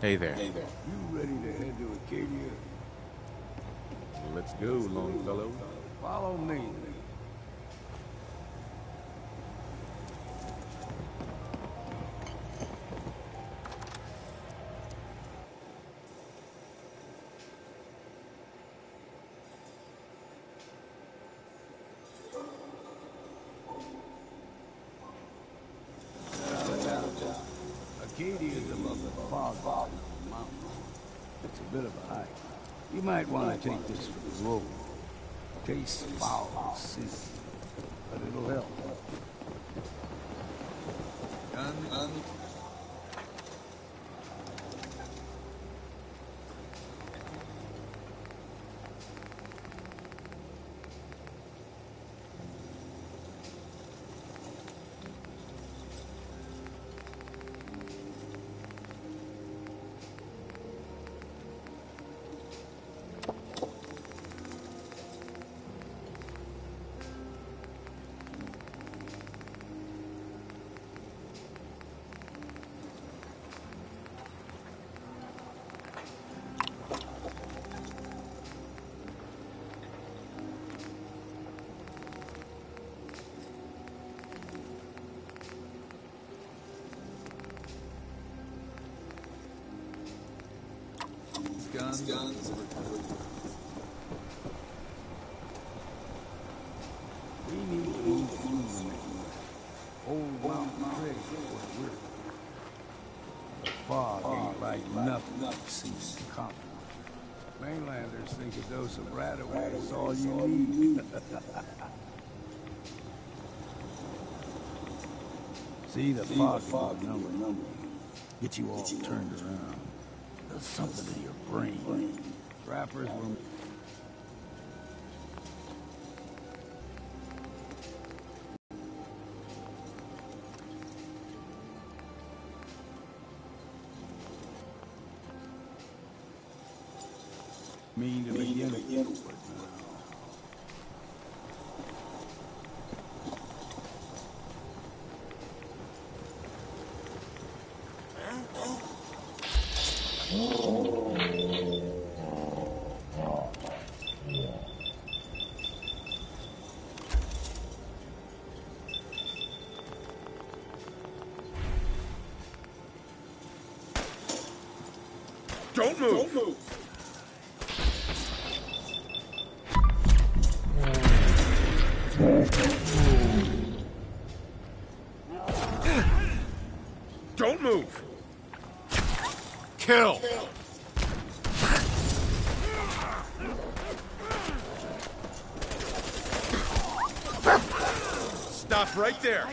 Hey there. You ready to head to Acadia? Let's go, Longfellow. Follow me. Acadia is above the Foggy mountain. It's a bit of a hike. You might want to take this for the road. Tastes foul and sin, but it'll help. Gun. Guns. We need to move through the old mountain trail where we're. The fog ain't like nothing you've seen in common. Mainlanders think a dose of Radaway is all you need. See, the fog number. Get you all turned around. Does something to your brain. Trappers will... mean to begin with. Don't move! Don't move! Kill! Stop right there!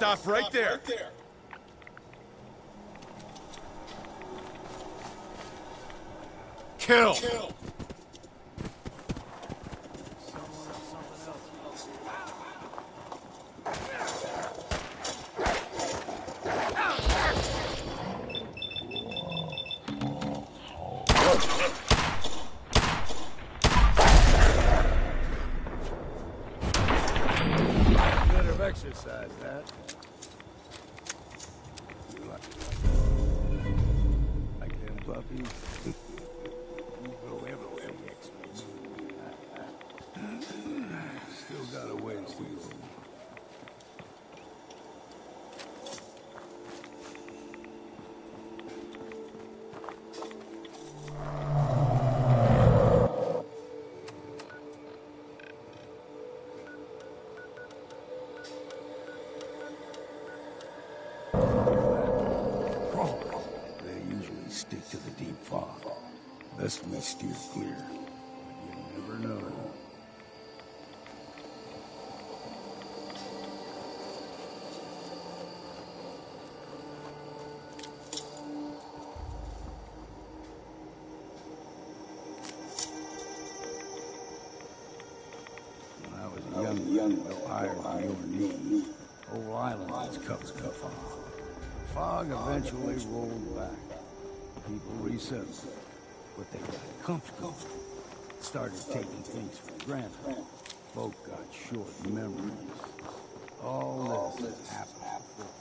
Stop right there. Kill. Better have exercised that. Like them puppies. You go everything extra. Still got a ways to go. They usually stick to the deep fog. Best we steer clear. You never know. When I was young, no higher than your knee, whole island was covered in fog. Fog eventually rolled back. People resettled, but they got comfortable. Started taking things for granted. Folk got short memories. All this has happened before.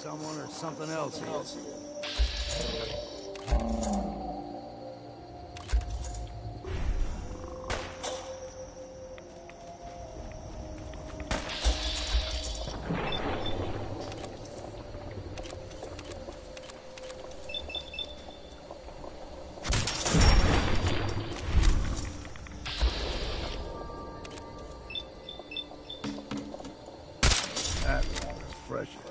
Someone or something else here. That was refreshing.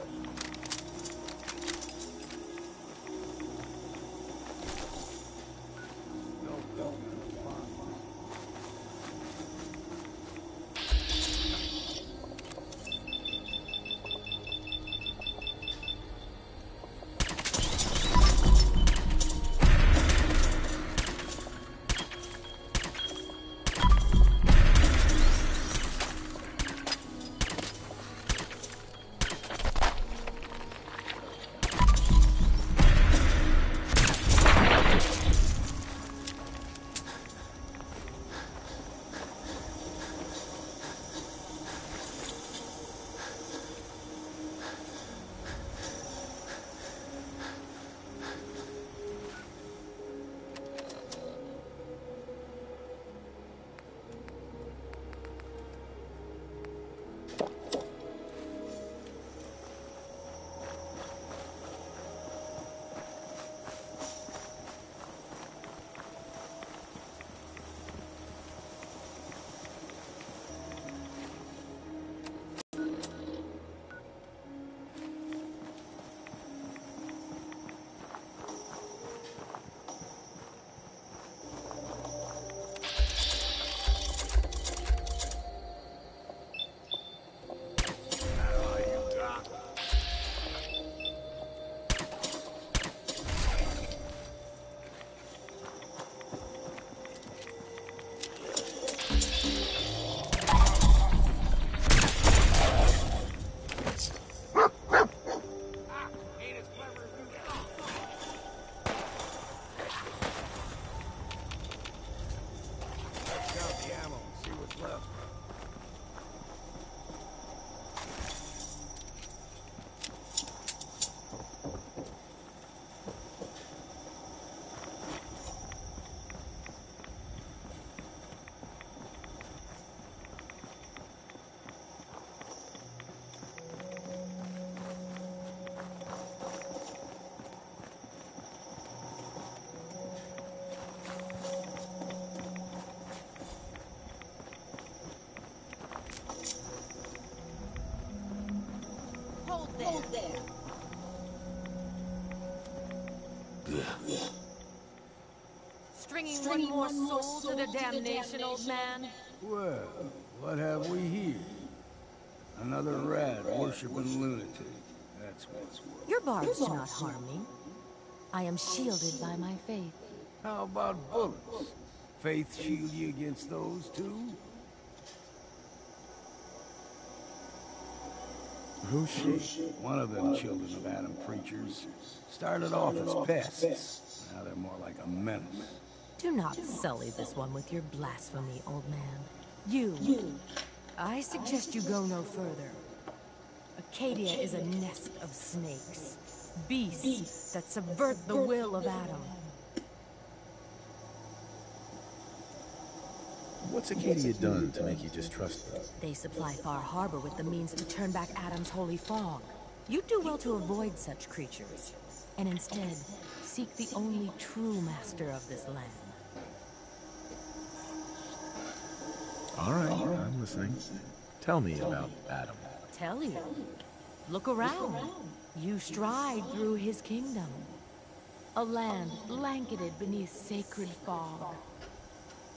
one more soul to the damnation, old man? Well, what have we here? Another rat worshipping lunatic. That's what. Your barbs do not harm me. I am shielded by my faith. How about bullets? Faith shield you against those too? Who's she? One of them children of Adam preachers. Started off as pests. Now they're more like a menace. Do not sully this one with your blasphemy, old man. I suggest you go no further. Acadia is a nest of snakes. Beasts that subvert the will of Adam. What's Acadia done to make you distrust them? They supply Far Harbor with the means to turn back Adam's holy fog. You do well to avoid such creatures, and instead seek the only true master of this land. All right, I'm listening. Tell me about Adam. Tell you. Look around. You stride through his kingdom. A land blanketed beneath sacred fog.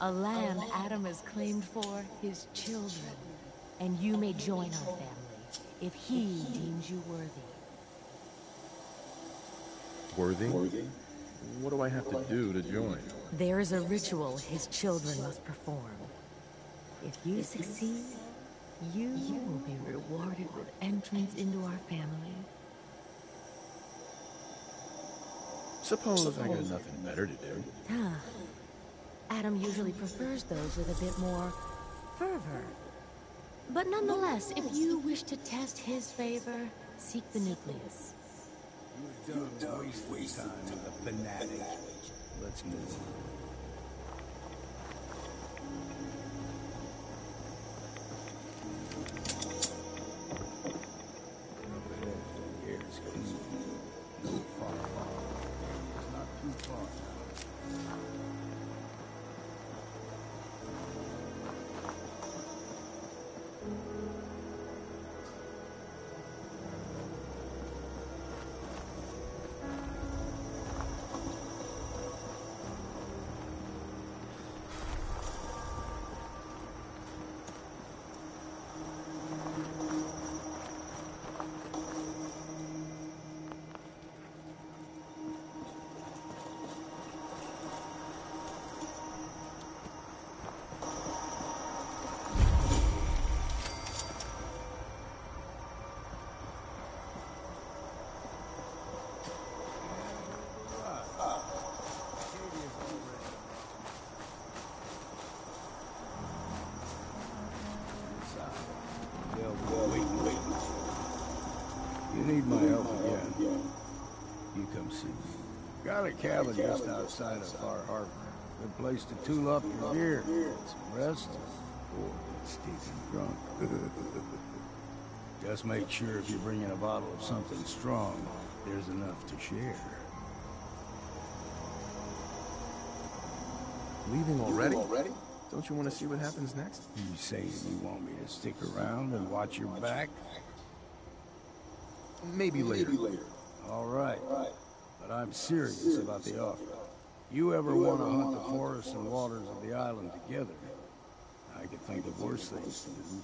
A land Adam has claimed for his children. And you may join our family if he deems you worthy. Worthy? What do I have to do to join? There is a ritual his children must perform. If you succeed, you will be rewarded with entrance into our family. Suppose I got nothing better to do. Adam usually prefers those with a bit more fervor. But nonetheless, if you wish to test his favor, seek the nucleus. You've done wasting time with a fanatic. Let's move on. Air's clean. No far off. It's not too far now. Wait. You need my help again. You come see me. Got a cabin just outside of Far Harbor. Good place to tool up your gear. Get some rest, or get stinking drunk. Just make sure if you're bringing a bottle of something strong, there's enough to share. Leaving already? Don't you want to see what happens next? You saying you want me to stick around and watch your back? Maybe later. All right. But I'm serious about the offer. You ever want to hunt the forests and waters of the island together, I could think of worse things to do.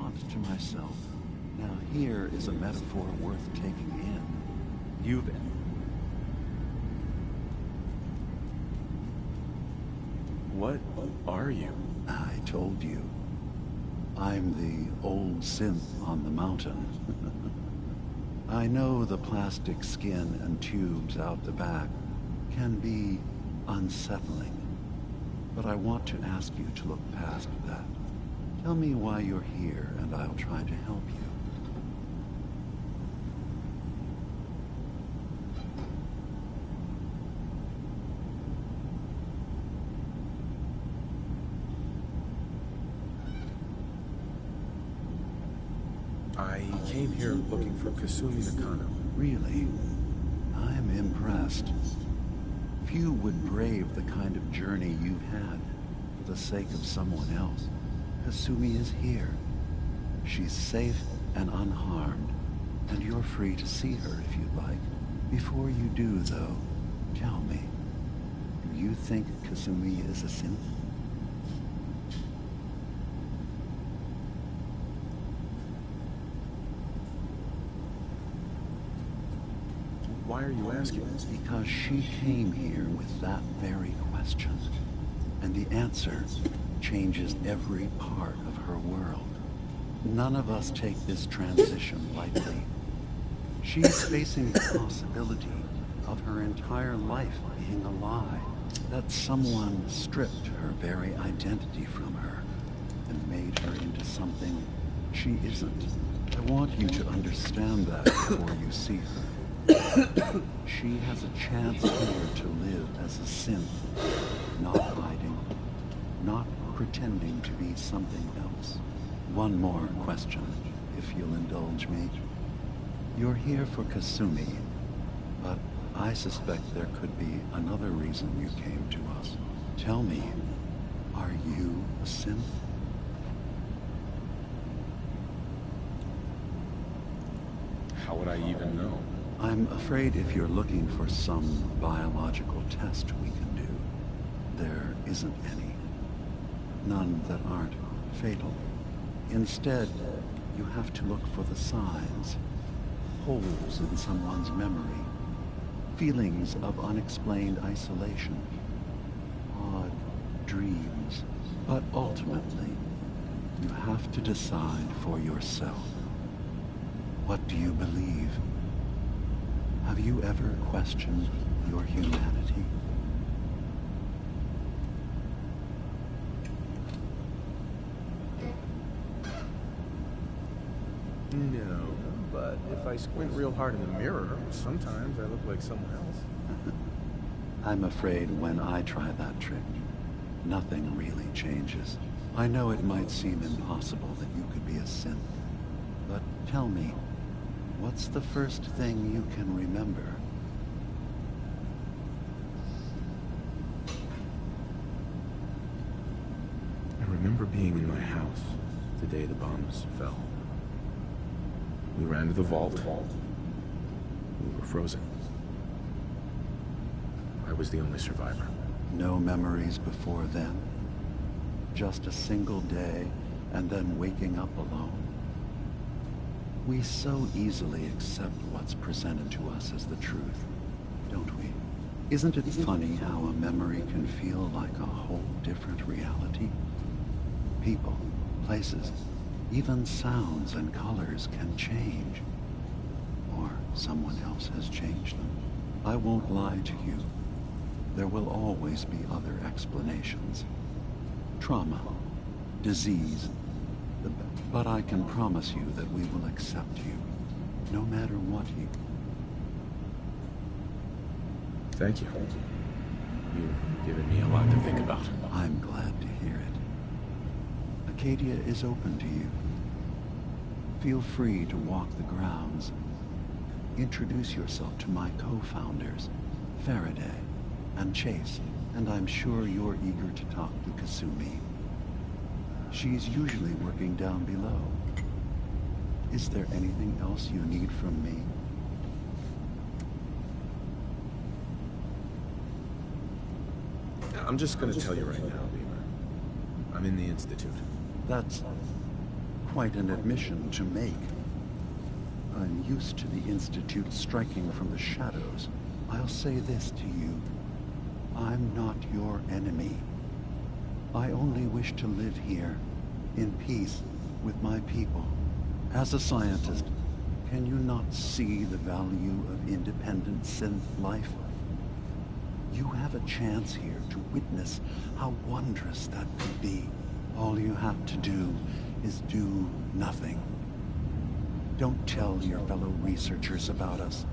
thought to myself, now here is a metaphor worth taking in. You've... What are you? I told you. I'm the old synth on the mountain. I know the plastic skin and tubes out the back can be unsettling, but I want to ask you to look past that. Tell me why you're here, and I'll try to help you. I came here looking for Kasumi Nakano. Really? I'm impressed. Few would brave the kind of journey you've had for the sake of someone else. Kasumi is here. She's safe and unharmed, and you're free to see her if you'd like. Before you do, though, tell me, do you think Kasumi is a synth? Why are you asking? Because she came here with that very question, and the answer changes every part of her world. None of us take this transition lightly. She's facing the possibility of her entire life being a lie, that someone stripped her very identity from her and made her into something she isn't. I want you to understand that before you see her. She has a chance here to live as a synth, not hiding, not pretending to be something else. One more question, if you'll indulge me. You're here for Kasumi, but I suspect there could be another reason you came to us. Tell me, are you a synth? How would I even know? I'm afraid if you're looking for some biological test we can do, there isn't any. None that aren't fatal. Instead, you have to look for the signs, holes in someone's memory, feelings of unexplained isolation, odd dreams. But ultimately, you have to decide for yourself. What do you believe? Have you ever questioned your humanity? No, but if I squint real hard in the mirror, sometimes I look like someone else. I'm afraid when I try that trick, nothing really changes. I know it might seem impossible that you could be a synth, but tell me, what's the first thing you can remember? I remember being in my house the day the bombs fell. We ran to the vault. We were frozen. I was the only survivor. No memories before then? Just a single day, and then waking up alone? We so easily accept what's presented to us as the truth, don't we? Isn't it funny how a memory can feel like a whole different reality? People, places, even sounds and colors can change. Or someone else has changed them. I won't lie to you. There will always be other explanations. Trauma, disease, but I can promise you that we will accept you, no matter what you... Thank you. You've given me a lot to think about. I'm glad to hear it. Acadia is open to you. Feel free to walk the grounds. Introduce yourself to my co-founders, Faraday and Chase, and I'm sure you're eager to talk to Kasumi. She's usually working down below. Is there anything else you need from me? I'm just gonna tell you right now, Beamer. I'm in the Institute. That's quite an admission to make. I'm used to the Institute striking from the shadows. I'll say this to you. I'm not your enemy. I only wish to live here, in peace, with my people. As a scientist, can you not see the value of independent synth life? You have a chance here to witness how wondrous that could be. All you have to do is do nothing. Don't tell your fellow researchers about us.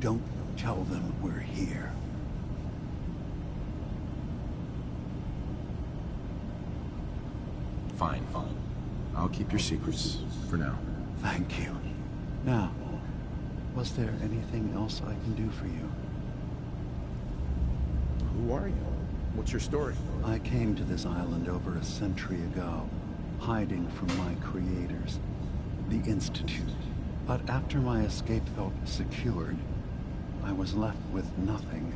Don't tell them we're here. Fine. I'll keep your secrets for now. Thank you. Now, was there anything else I can do for you? Who are you? What's your story? I came to this island over a century ago, hiding from my creators, the Institute. But after my escape felt secured, I was left with nothing.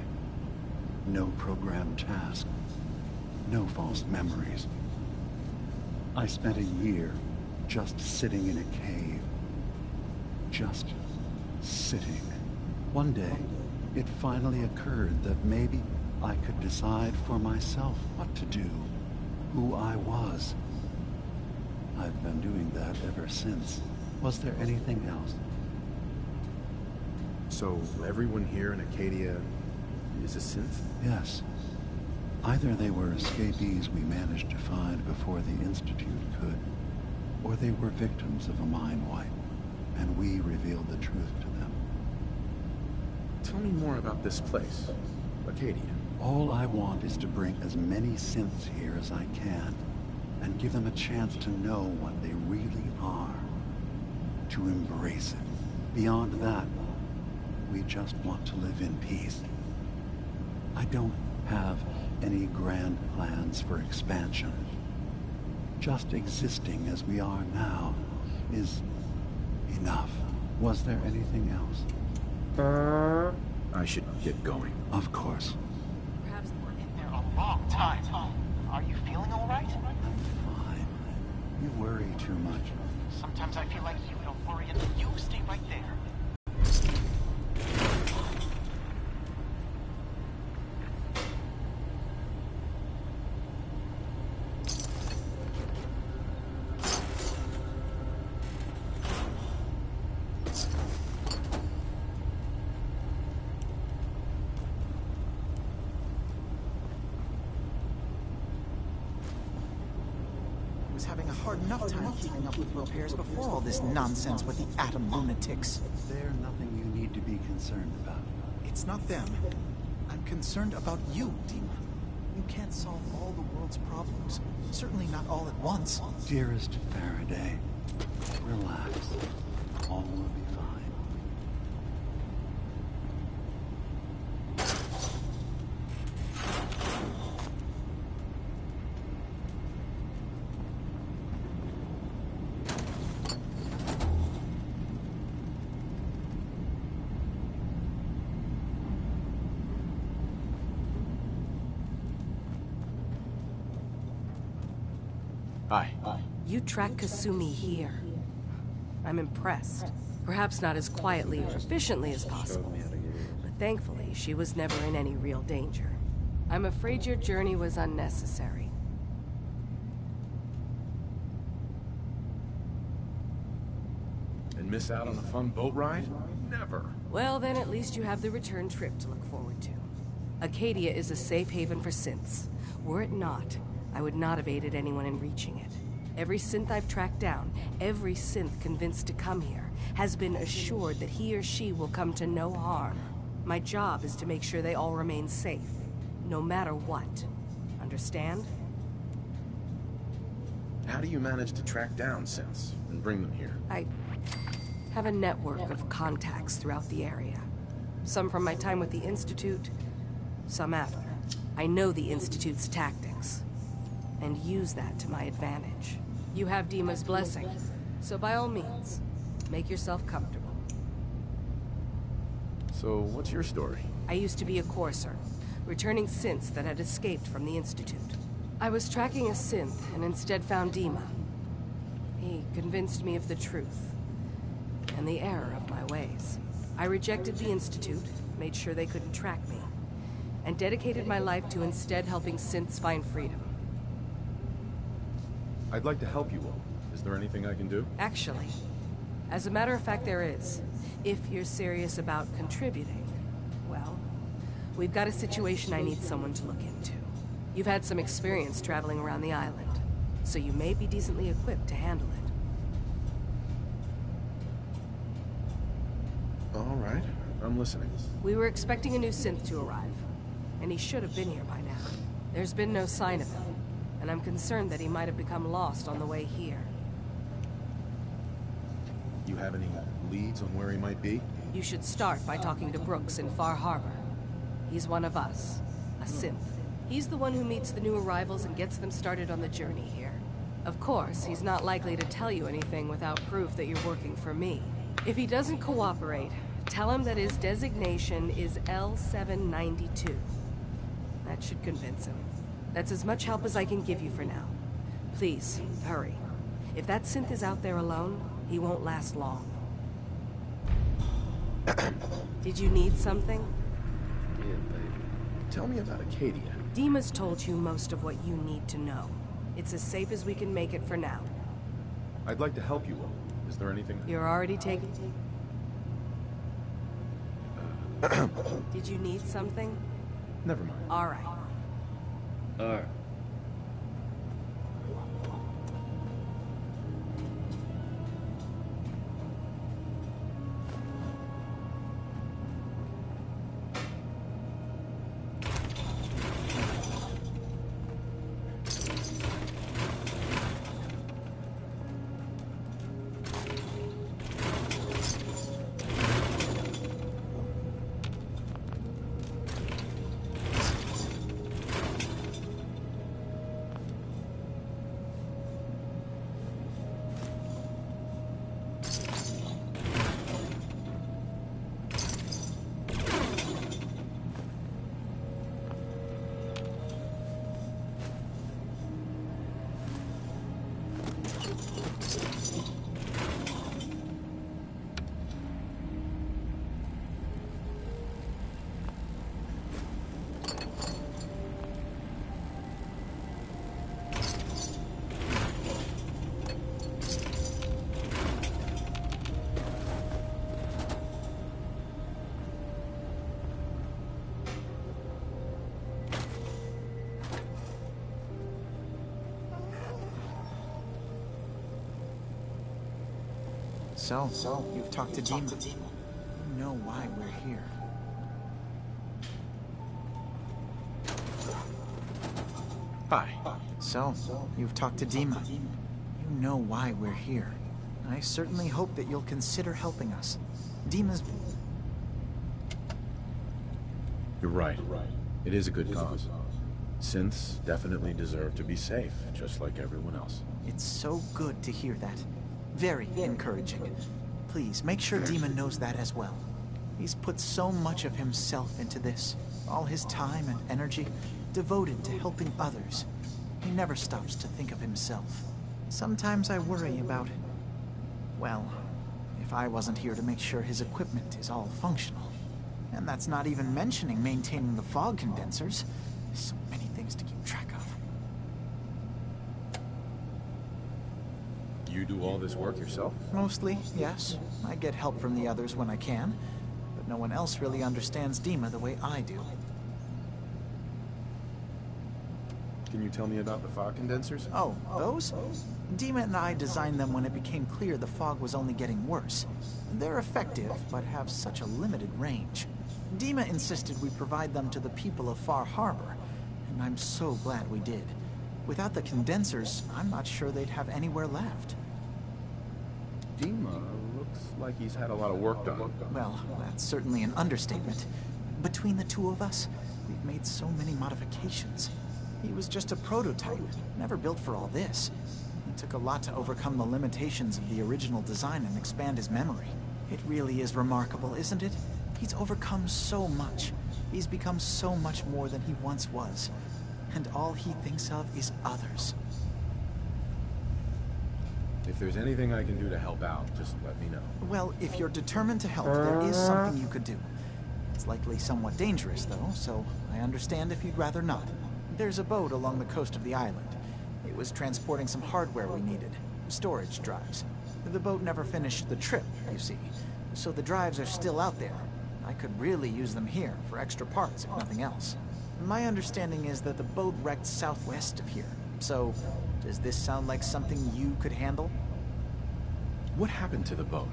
No programmed task. No false memories. I spent a year just sitting in a cave. Just sitting. One day, it finally occurred that maybe I could decide for myself what to do, who I was. I've been doing that ever since. Was there anything else? So, everyone here in Acadia is a synth? Yes. Either they were escapees we managed to find before the Institute could, or they were victims of a mind wipe, and we revealed the truth to them. Tell me more about this place, Acadia. All I want is to bring as many synths here as I can, and give them a chance to know what they really are. To embrace it. Beyond that, we just want to live in peace. I don't have any grand plans for expansion. Just existing as we are now is enough. Was there anything else? I should get going. Of course. Perhaps we're in there a long time. Are you feeling all right? I'm fine. You worry too much. Sometimes I feel like you don't worry and you stay right there. Was having a hard enough time keeping up with repairs before all this nonsense with the atom lunatics. There's nothing you need to be concerned about. It's not them. I'm concerned about you, Dima. You can't solve all the world's problems. Certainly not all at once. Dearest Faraday, relax. All will be fine. Hi. You track Kasumi here. I'm impressed. Perhaps not as quietly or efficiently as possible, but thankfully she was never in any real danger. I'm afraid your journey was unnecessary. And miss out on a fun boat ride? Never. Well, then at least you have the return trip to look forward to. Acadia is a safe haven for synths. Were it not, I would not have aided anyone in reaching it. Every synth I've tracked down, every synth convinced to come here, has been assured that he or she will come to no harm. My job is to make sure they all remain safe, no matter what. Understand? How do you manage to track down synths and bring them here? I have a network of contacts throughout the area. Some from my time with the Institute, some after. I know the Institute's tactics, and use that to my advantage. You have Dima's blessing, so by all means, make yourself comfortable. So, what's your story? I used to be a courser, returning synths that had escaped from the Institute. I was tracking a synth and instead found Dima. He He convinced me of the truth and the error of my ways. I rejected the Institute, made sure they couldn't track me, and dedicated my life to instead helping synths find freedom. I'd like to help you all. Is there anything I can do? Actually, as a matter of fact, there is. If you're serious about contributing, well, we've got a situation I need someone to look into. You've had some experience traveling around the island, so you may be decently equipped to handle it. All right, I'm listening. We were expecting a new synth to arrive, and he should have been here by now. There's been no sign of him, and I'm concerned that he might have become lost on the way here. You have any leads on where he might be? You should start by talking to Brooks in Far Harbor. He's one of us, a synth. He's the one who meets the new arrivals and gets them started on the journey here. Of course, he's not likely to tell you anything without proof that you're working for me. If he doesn't cooperate, tell him that his designation is L792. That should convince him. That's as much help as I can give you for now. Please, hurry. If that synth is out there alone, he won't last long. Did you need something? Yeah, baby. Tell me about Acadia. Dima's told you most of what you need to know. It's as safe as we can make it for now. I'd like to help you all. Is there anything? You're already taking... Did you need something? Never mind. All right. Alright. So, you've talked to Dima. You know why we're here. Hi. So, you've talked to Dima. You know why we're here. I certainly hope that you'll consider helping us. Dima's... You're right. It is a good cause. Synths definitely deserve to be safe, just like everyone else. It's so good to hear that. Very encouraging. Please, make sure Dima knows that as well. He's put so much of himself into this. All his time and energy devoted to helping others. He never stops to think of himself. Sometimes I worry about... well, if I wasn't here to make sure his equipment is all functional. And that's not even mentioning maintaining the fog condensers. So many things to keep track of. You do all this work yourself? Mostly, yes. I get help from the others when I can, but no one else really understands Dima the way I do. Can you tell me about the fog condensers? Oh, those? Dima and I designed them when it became clear the fog was only getting worse. They're effective, but have such a limited range. Dima insisted we provide them to the people of Far Harbor, and I'm so glad we did. Without the condensers, I'm not sure they'd have anywhere left. Dima looks like he's had a lot of work done. Well, that's certainly an understatement. Between the two of us, we've made so many modifications. He was just a prototype, never built for all this. It took a lot to overcome the limitations of the original design and expand his memory. It really is remarkable, isn't it? He's overcome so much. He's become so much more than he once was. And all he thinks of is others. If there's anything I can do to help out, just let me know. Well, if you're determined to help, there is something you could do. It's likely somewhat dangerous, though, so I understand if you'd rather not. There's a boat along the coast of the island. It was transporting some hardware we needed. Storage drives. The boat never finished the trip, you see, so the drives are still out there. I could really use them here for extra parts, if nothing else. My understanding is that the boat wrecked southwest of here, so does this sound like something you could handle? What happened to the boat?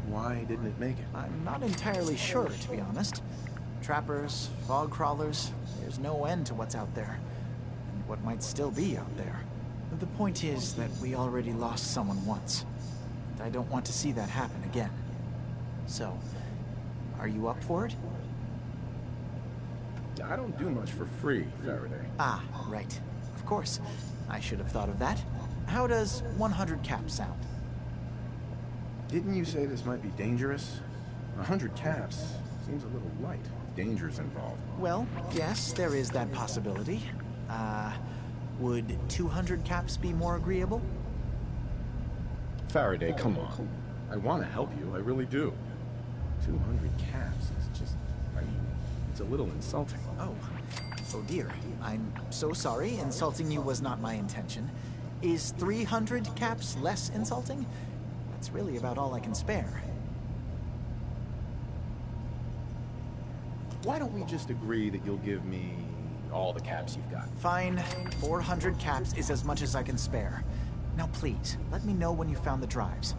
Why didn't it make it? I'm not entirely sure, to be honest. Trappers, fog crawlers, there's no end to what's out there, and what might still be out there. The point is that we already lost someone once, and I don't want to see that happen again. So, are you up for it? I don't do much for free, Faraday. Ah, right. Of course. I should have thought of that. How does 100 caps sound? Didn't you say this might be dangerous? 100 caps seems a little light. Danger's involved. Well, yes, there is that possibility. Would 200 caps be more agreeable? Faraday, come on. I want to help you, I really do. 200 caps is just, I mean, it's a little insulting. Oh dear. I'm so sorry. Insulting you was not my intention. Is 300 caps less insulting? That's really about all I can spare. Why don't we just agree that you'll give me all the caps you've got? Fine. 400 caps is as much as I can spare. Now please, let me know when you found the drives.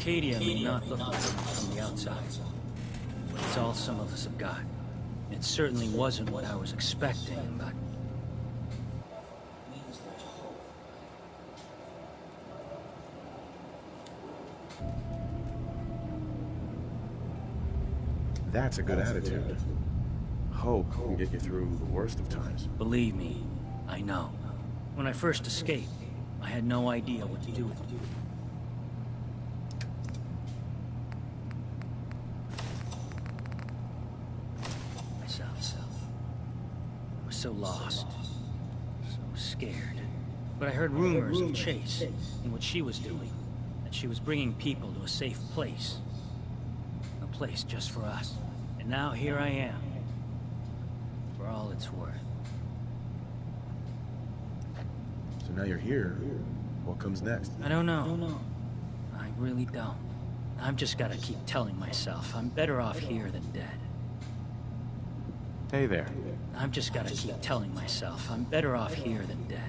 Acadia may not look like it from the outside, but it's all some of us have got. It certainly wasn't what I was expecting, but... That's a good attitude. Hope can get you through the worst of times. Believe me, I know. When I first escaped, I had no idea what to do with it. I was so lost, so scared. But I heard rumors of Chase and what she was doing, that she was bringing people to a safe place. A place just for us. And now here I am, for all it's worth. So now you're here. What comes next? I don't know. I really don't. I've just got to keep telling myself I'm better off here than dead. Hey there. I've just got to keep telling myself I'm better off here than dead.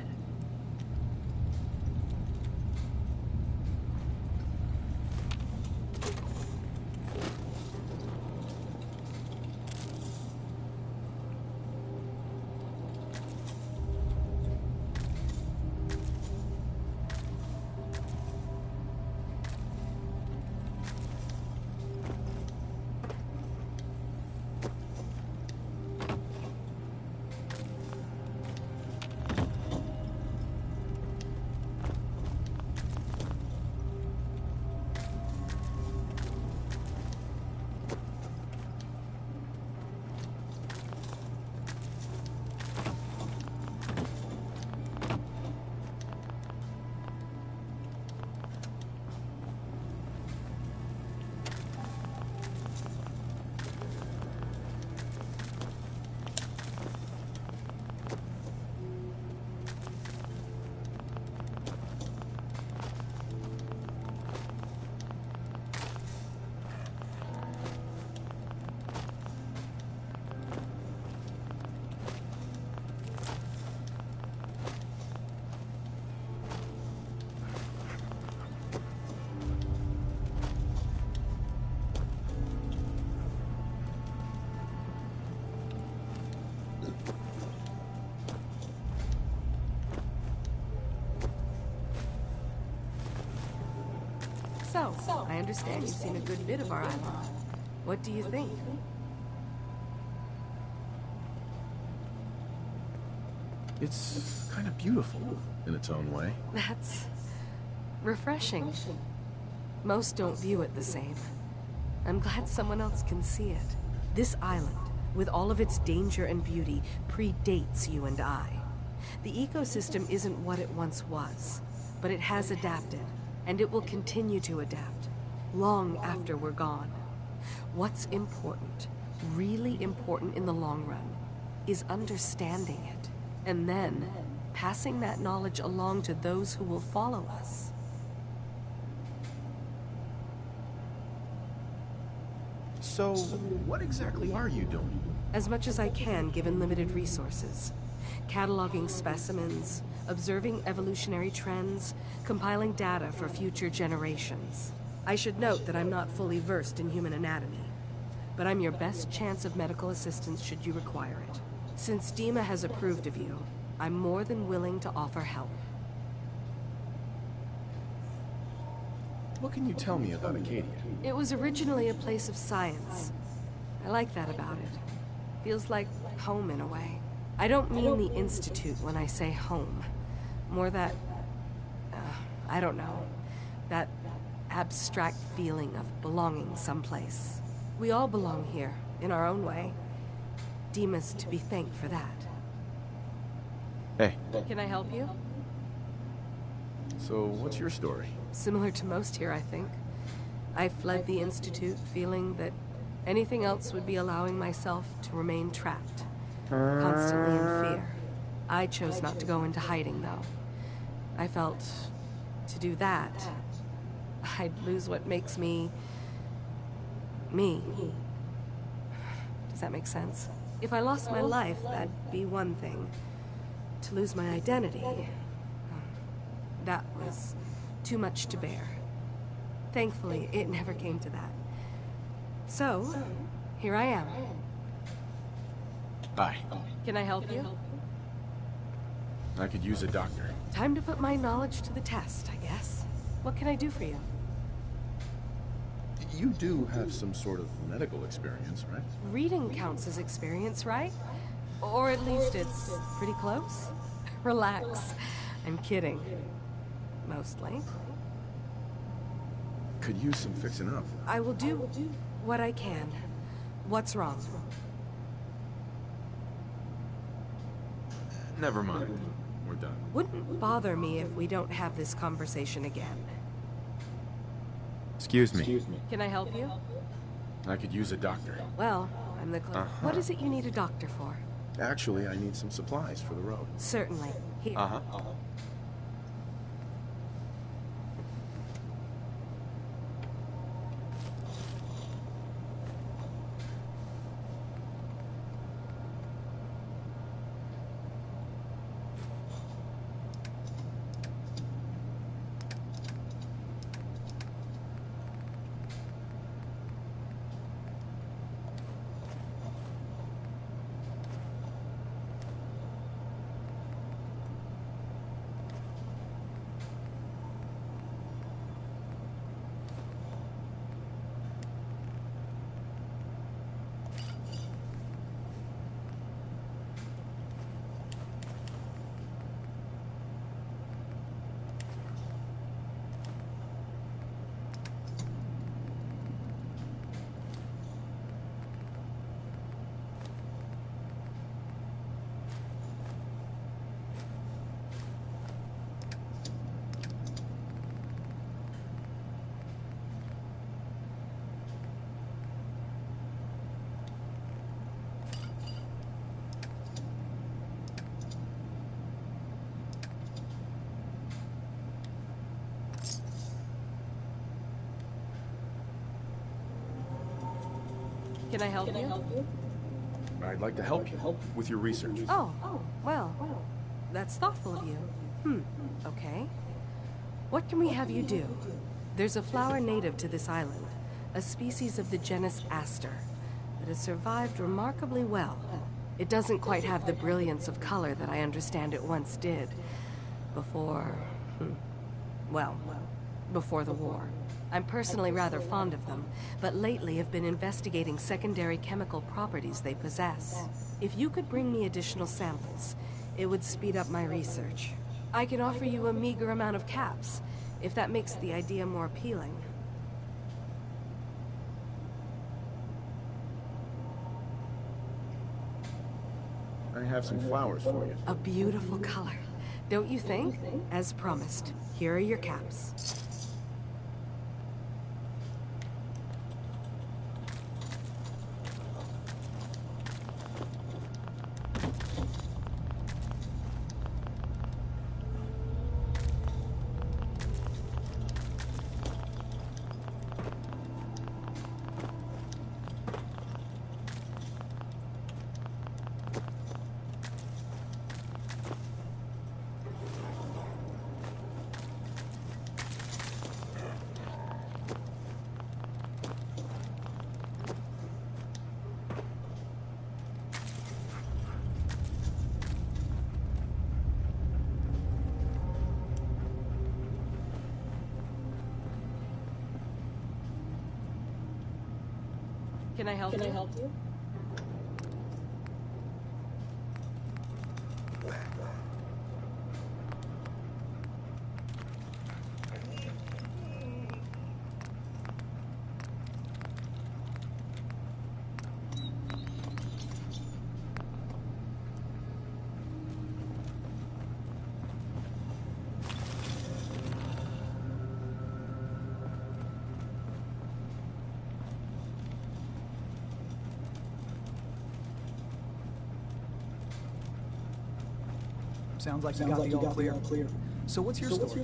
So, I understand you've seen a good bit of our island. What do you think? It's kind of beautiful in its own way. That's refreshing. Most don't view it the same. I'm glad someone else can see it. This island, with all of its danger and beauty, predates you and I. The ecosystem isn't what it once was, but it has adapted, and it will continue to adapt, long after we're gone. What's important, really important in the long run, is understanding it, and then passing that knowledge along to those who will follow us. So, what exactly are you doing? As much as I can, given limited resources. Cataloging specimens, observing evolutionary trends, compiling data for future generations. I should note that I'm not fully versed in human anatomy, but I'm your best chance of medical assistance should you require it. Since Dima has approved of you, I'm more than willing to offer help. What can you tell me about Acadia? It was originally a place of science. I like that about it. Feels like home in a way. I don't mean the Institute when I say home. More that, I don't know, that abstract feeling of belonging someplace. We all belong here, in our own way. Dima's to be thanked for that. Hey. Can I help you? So, what's your story? Similar to most here, I think. I fled the Institute feeling that anything else would be allowing myself to remain trapped, constantly in fear. I chose not to go into hiding, though. I felt to do that, I'd lose what makes me... me. Does that make sense? If I lost my life, that'd be one thing. To lose my identity, that was too much to bear. Thankfully, it never came to that. So, here I am. Hi. Can I help you? I could use a doctor. Time to put my knowledge to the test, I guess. What can I do for you? You do have some sort of medical experience, right? Reading counts as experience, right? Or at least it's pretty close. Relax. I'm kidding. Mostly. Could use some fixing up. I will do what I can. What's wrong? Never mind. We're done. Wouldn't bother me if we don't have this conversation again. Excuse me. Can I help you? I could use a doctor. Well, I'm the What is it you need a doctor for? Actually, I need some supplies for the road. Certainly. Here. Can I help you? I'd like to help you with your research. Oh, well, that's thoughtful of you. Okay. What can we have you do? There's a flower native to this island, a species of the genus Aster, that has survived remarkably well. It doesn't quite have the brilliance of color that I understand it once did. Before the war. I'm personally rather fond of them, but lately have been investigating secondary chemical properties they possess. If you could bring me additional samples, it would speed up my research. I can offer you a meager amount of caps, if that makes the idea more appealing. I have some flowers for you. A beautiful color, don't you think? As promised, here are your caps. Can I help you? Sounds like you got the all clear. So what's your story?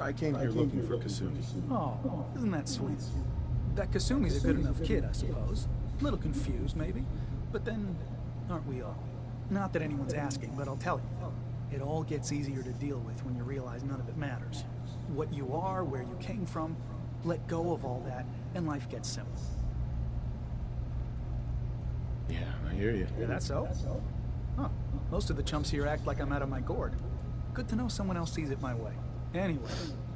I came here looking for Kasumi. Oh, isn't that sweet? That Kasumi's a good enough kid, I suppose. A little confused, maybe. But then, aren't we all? Not that anyone's asking, but I'll tell you. It all gets easier to deal with when you realize none of it matters. What you are, where you came from, let go of all that, and life gets simple. Yeah, I hear you. Yeah, that's so? Huh. Most of the chumps here act like I'm out of my gourd. Good to know someone else sees it my way. Anyway,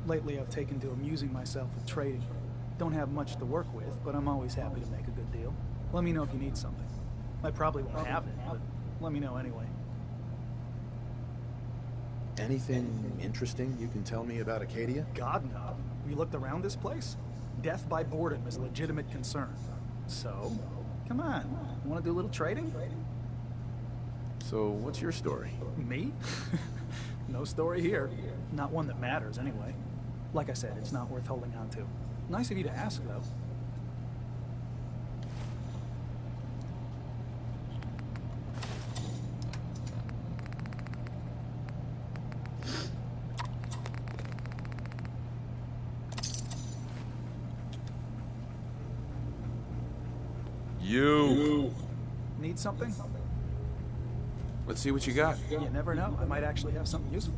lately I've taken to amusing myself with trading. Don't have much to work with, but I'm always happy to make a good deal. Let me know if you need something. I probably won't have it, but let me know anyway. Anything interesting you can tell me about Acadia? God, no. You looked around this place? Death by boredom is a legitimate concern. So, come on. You want to do a little trading? So, what's your story? Me? No story here. Not one that matters, anyway. Like I said, it's not worth holding on to. Nice of you to ask, though. You! Need something? Let's see what you got. You never know. I might actually have something useful.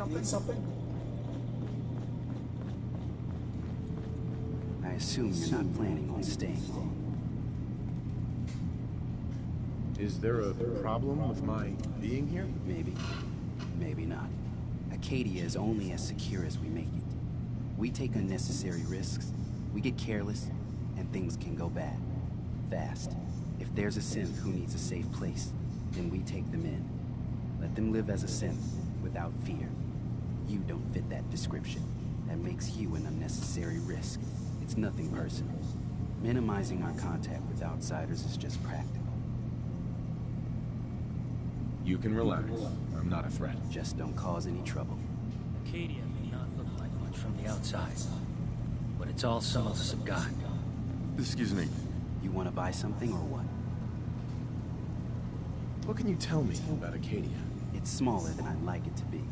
something? I assume you're not planning on staying long. Is there a problem with my being here? Maybe. Maybe not. Acadia is only as secure as we make it. We take unnecessary risks, we get careless, and things can go bad. Fast. If there's a synth who needs a safe place, then we take them in. Let them live as a synth, without fear. You don't fit that description. That makes you an unnecessary risk. It's nothing personal. Minimizing our contact with outsiders is just practical. You can relax. I'm not a threat. Just don't cause any trouble. Acadia may not look like much from the outside, but it's all some of us have got. Excuse me. You want to buy something or what? What can you tell me about Acadia? It's smaller than I'd like it to be.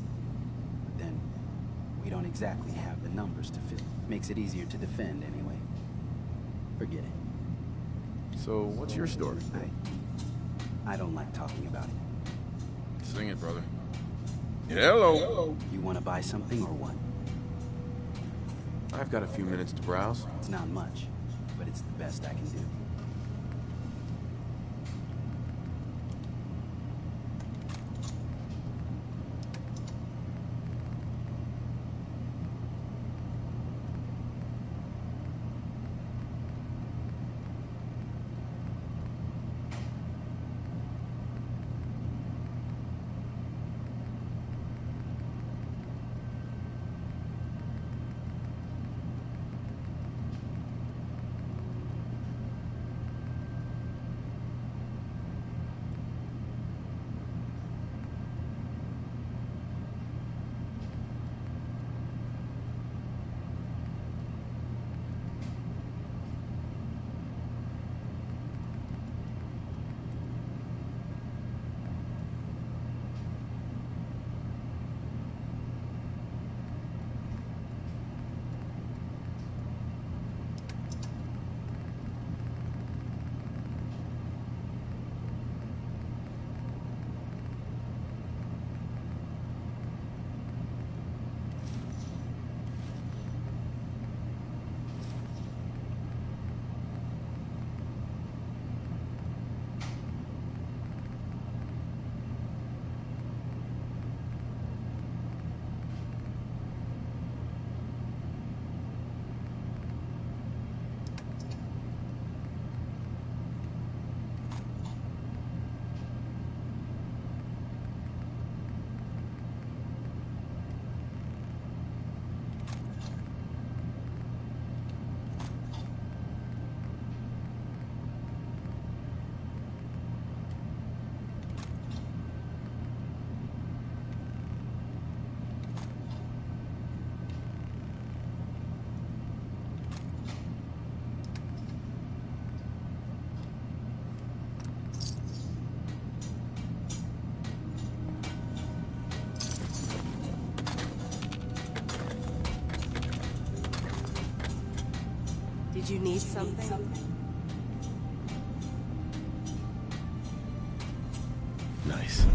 But then, we don't exactly have the numbers to fill. Makes it easier to defend anyway. Forget it. So, what's your story? I don't like talking about it. Sing it, brother. Hello. You want to buy something or what? I've got a few minutes to browse. It's not much, but it's the best I can do. Did you need something? Nice.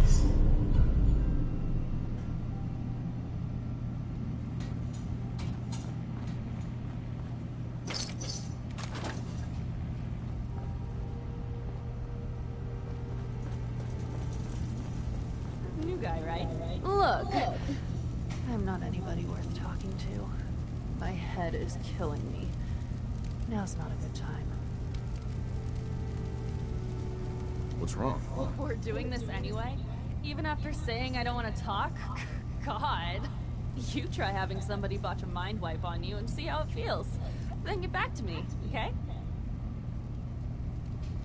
New guy, right? Look, I'm not anybody worth talking to. My head is killing me. Now's not a good time. What's wrong? We're doing this anyway? Even after saying I don't want to talk? God. You try having somebody botch a mind wipe on you and see how it feels. Then get back to me, okay?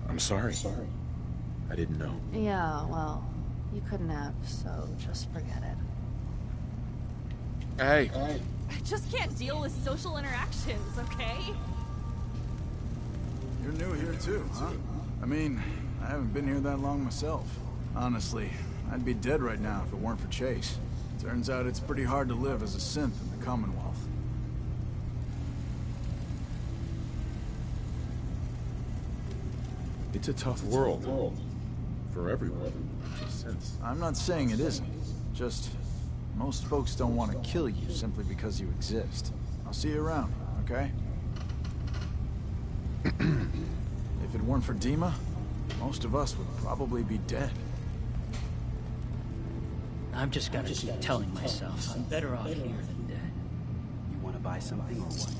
I'm sorry. I didn't know. Yeah, well, you couldn't have, so just forget it. Hey. I just can't deal with social interactions, okay? You're new here too, huh? I mean, I haven't been here that long myself. Honestly, I'd be dead right now if it weren't for Chase. Turns out it's pretty hard to live as a synth in the Commonwealth. It's a tough world. For everyone. Just since. I'm not saying it isn't. Just, Most folks don't want to kill you simply because you exist. I'll see you around, okay? If it weren't for Dima, most of us would probably be dead. I've just gotta keep telling myself I'm better off here than dead. You want to buy something or what?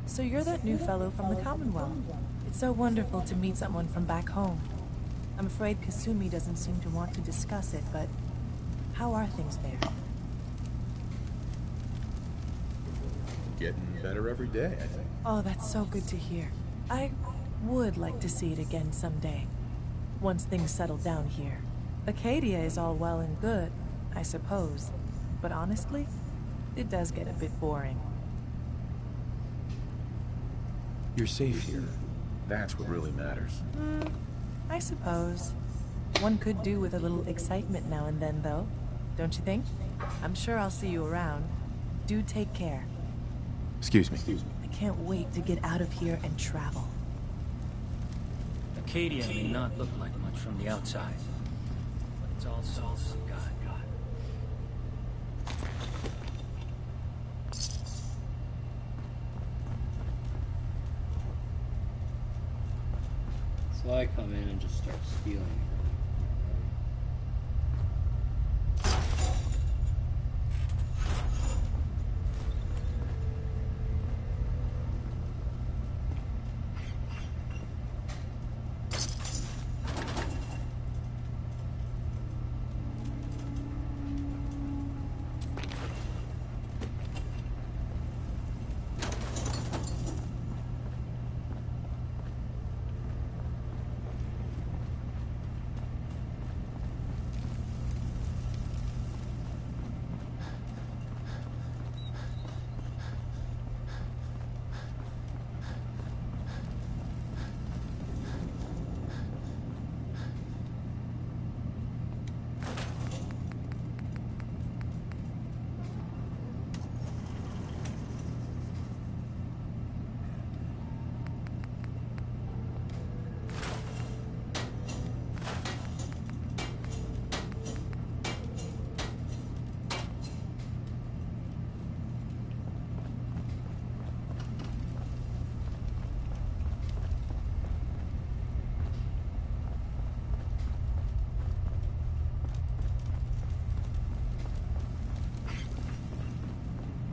So you're that new fellow from the Commonwealth. It's so wonderful to meet someone from back home. I'm afraid Kasumi doesn't seem to want to discuss it, but how are things there? Getting better every day, I think. Oh, that's so good to hear. I would like to see it again someday, once things settle down here. Acadia is all well and good, I suppose, but honestly, it does get a bit boring. You're safe here. That's what really matters. I suppose. One could do with a little excitement now and then, though. Don't you think? I'm sure I'll see you around. Do take care. Excuse me. I can't wait to get out of here and travel. Acadia may not look like much from the outside, but it's all souls of God. So I come in and just start stealing.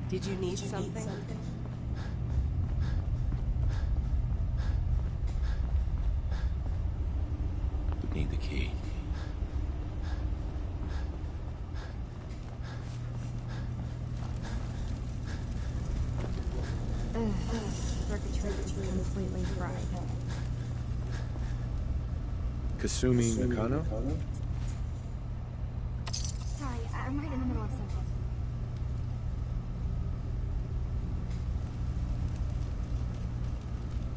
Did you need something? We need the key. Circuitry is completely fried. Kasumi Nakano? Sorry, I'm right in the middle of something.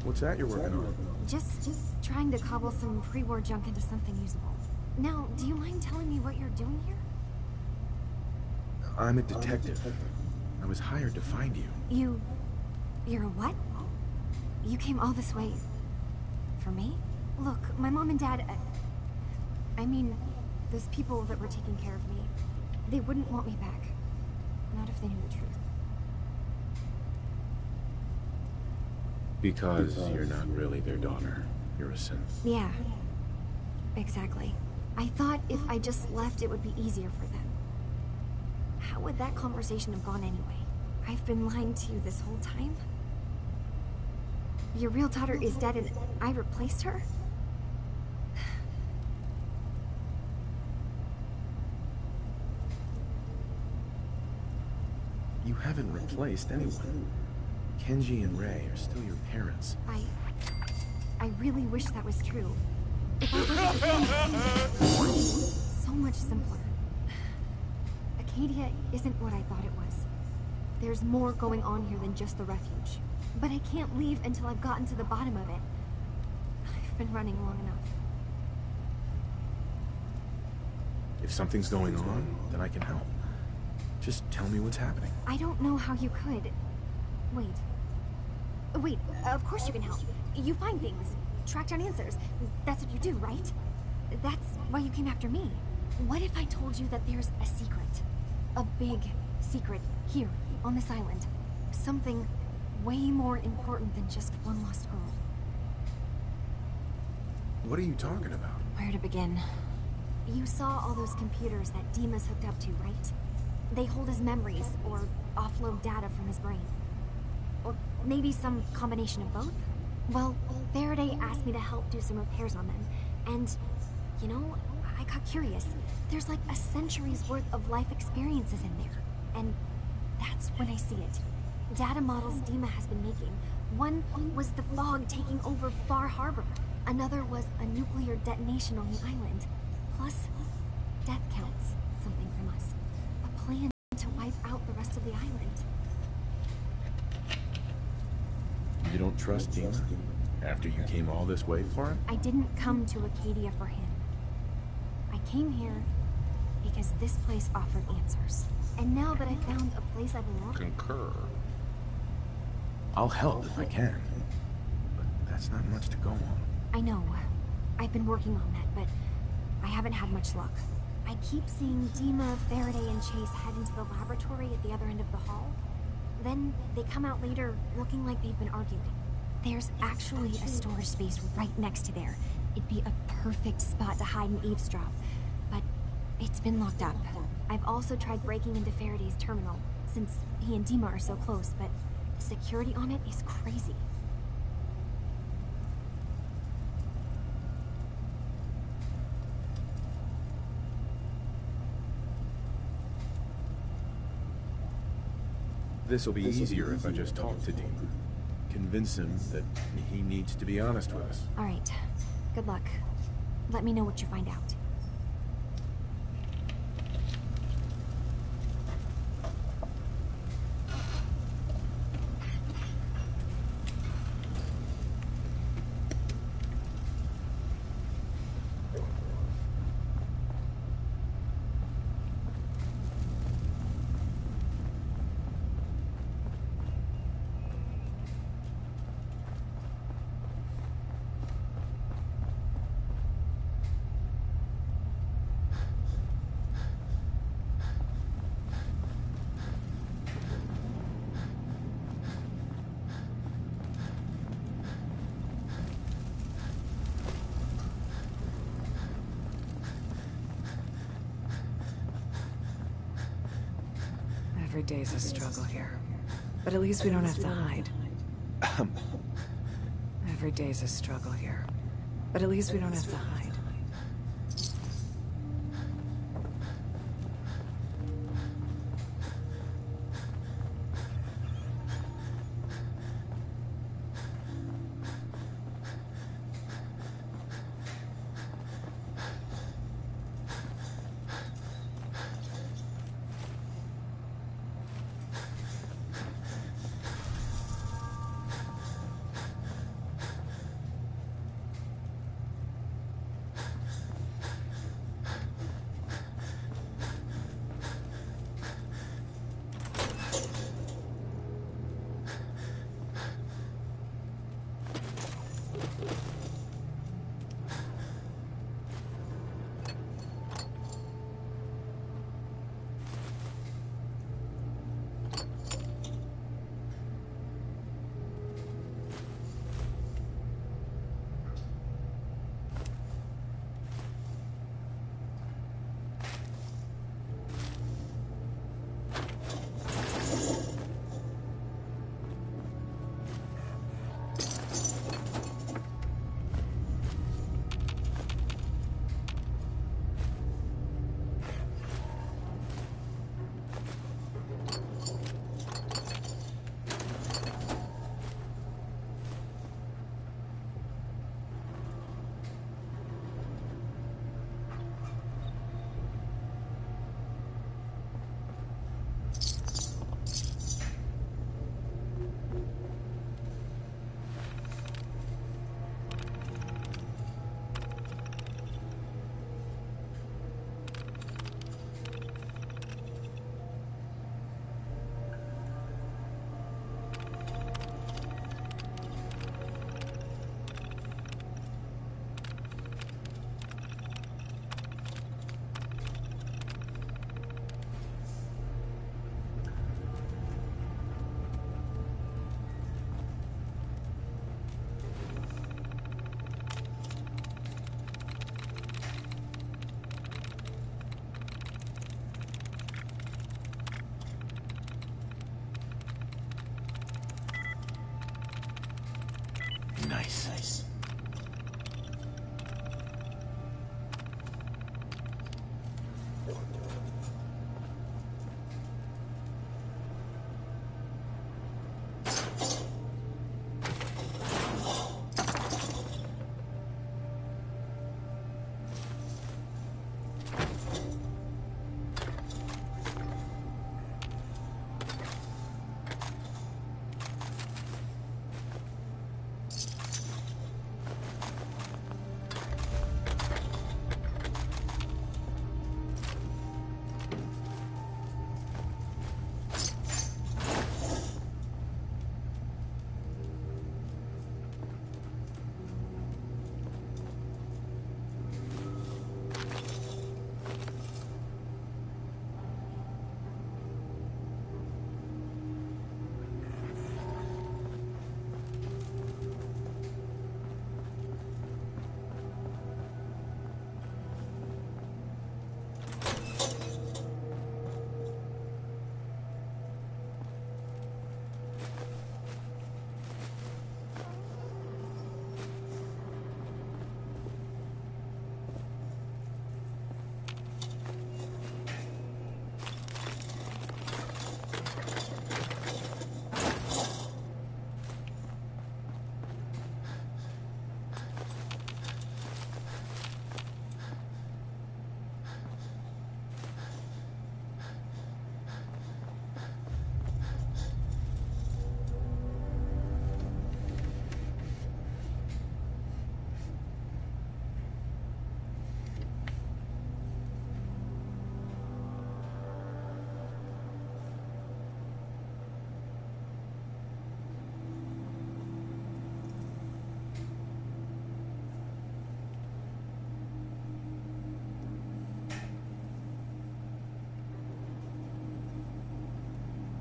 What's that you're working on? Just trying to cobble some pre-war junk into something usable. Now, do you mind telling me what you're doing here? I'm a detective. I was hired to find you. You're a what? You came all this way... for me? Look, my mom and dad... I mean, those people that were taking care of me, they wouldn't want me back. Not if they knew the truth. Because you're not really their daughter. You're a synth. Yeah. Exactly. I thought if I just left, it would be easier for them. How would that conversation have gone anyway? I've been lying to you this whole time? Your real daughter is dead and I replaced her? You haven't replaced anyone. Kenji and Ray are still your parents. I really wish that was true. If I wasn't the same thing, so much simpler. Acadia isn't what I thought it was. There's more going on here than just the refuge. But I can't leave until I've gotten to the bottom of it. I've been running long enough. If something's going on, then I can help. Just tell me what's happening. I don't know how you could. Wait, of course you can help. You find things, track down answers. That's what you do, right? That's why you came after me. What if I told you that there's a secret? A big secret here, on this island. Something way more important than just one lost girl. What are you talking about? Where to begin? You saw all those computers that Dima's hooked up to, right? They hold his memories, or offload data from his brain. Or maybe some combination of both? Well, Faraday asked me to help do some repairs on them, and, you know, I got curious. There's like a century's worth of life experiences in there, and that's when I see it. Data models Dima has been making. One was the fog taking over Far Harbor. Another was a nuclear detonation on the island. Plus, death counts, something from us. A plan to wipe out the rest of the island. You don't trust Dima? After you came all this way for him? I didn't come to Acadia for him. I came here because this place offered answers. And now that I found a place I belong... Concur. I'll help if I can. But that's not much to go on. I know. I've been working on that, but I haven't had much luck. I keep seeing Dima, Faraday, and Chase head into the laboratory at the other end of the hall. Then they come out later looking like they've been arguing. There's actually a storage space right next to there. It'd be a perfect spot to hide and eavesdrop, but it's been locked up. I've also tried breaking into Faraday's terminal, since he and Dima are so close, but the security on it is crazy. This'll be easier if I just talk to Dima. Convince him that he needs to be honest with us. All right. Good luck. Let me know what you find out. Every day's a struggle here. But at least we don't have to hide. Every day's a struggle here. But at least we don't have to hide.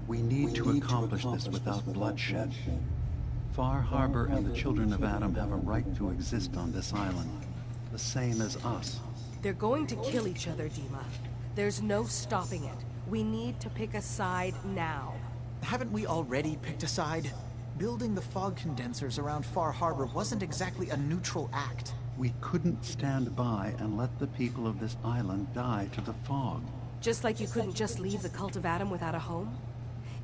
We need to accomplish this without bloodshed. Far Harbor and the children of Adam have a right to exist on this island, the same as us. They're going to kill each other, Dima. There's no stopping it. We need to pick a side now. Haven't we already picked a side? Building the fog condensers around Far Harbor wasn't exactly a neutral act. We couldn't stand by and let the people of this island die to the fog. Just like you couldn't just leave the Cult of Adam without a home?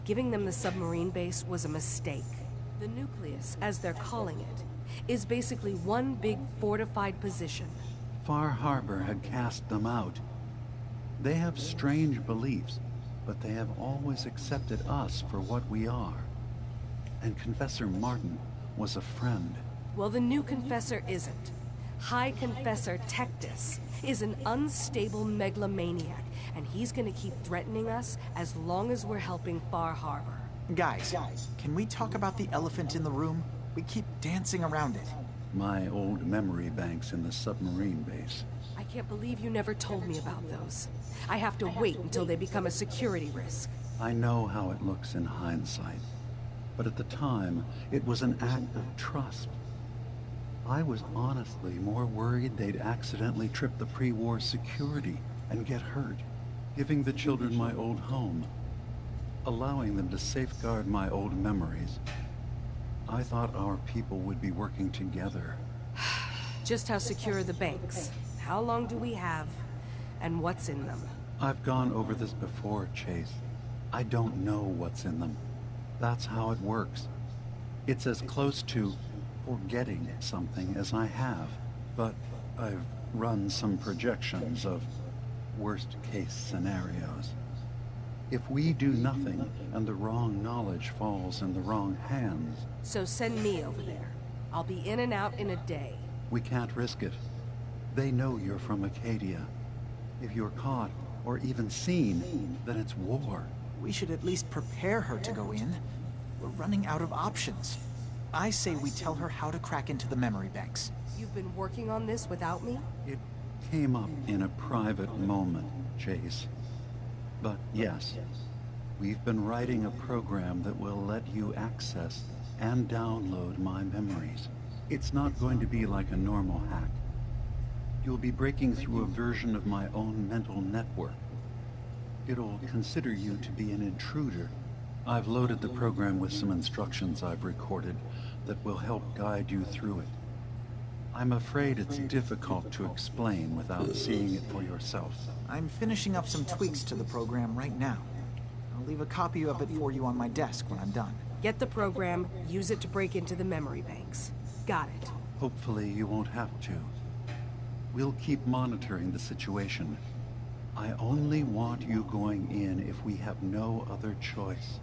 Giving them the submarine base was a mistake. The nucleus, as they're calling it, is basically one big fortified position. Far Harbor had cast them out. They have strange beliefs, but they have always accepted us for what we are. And Confessor Martin was a friend. Well, the new Confessor isn't. High Confessor Tectus is an unstable megalomaniac, and he's gonna keep threatening us as long as we're helping Far Harbor. Guys, can we talk about the elephant in the room? We keep dancing around it. My old memory banks in the submarine base. I can't believe you never told me about those. I have to wait until they become a security risk. I know how it looks in hindsight, but at the time, it was an act of trust. I was honestly more worried they'd accidentally trip the pre-war security and get hurt, giving the children my old home, allowing them to safeguard my old memories. I thought our people would be working together. Just how secure are the banks? How long do we have? And what's in them? I've gone over this before, Chase. I don't know what's in them. That's how it works. It's as close to forgetting something as I have. But I've run some projections of worst-case scenarios. If we do nothing, and the wrong knowledge falls in the wrong hands... So send me over there. I'll be in and out in a day. We can't risk it. They know you're from Acadia. If you're caught, or even seen, then it's war. We should at least prepare her to go in. We're running out of options. I say we tell her how to crack into the memory banks. You've been working on this without me? It came up in a private moment, Chase. But yes, we've been writing a program that will let you access and download my memories. It's not going to be like a normal hack. You'll be breaking through a version of my own mental network. It'll consider you to be an intruder. I've loaded the program with some instructions I've recorded that will help guide you through it. I'm afraid it's difficult to explain without seeing it for yourself. I'm finishing up some tweaks to the program right now. I'll leave a copy of it for you on my desk when I'm done. Get the program, use it to break into the memory banks. Got it. Hopefully you won't have to. We'll keep monitoring the situation. I only want you going in if we have no other choice.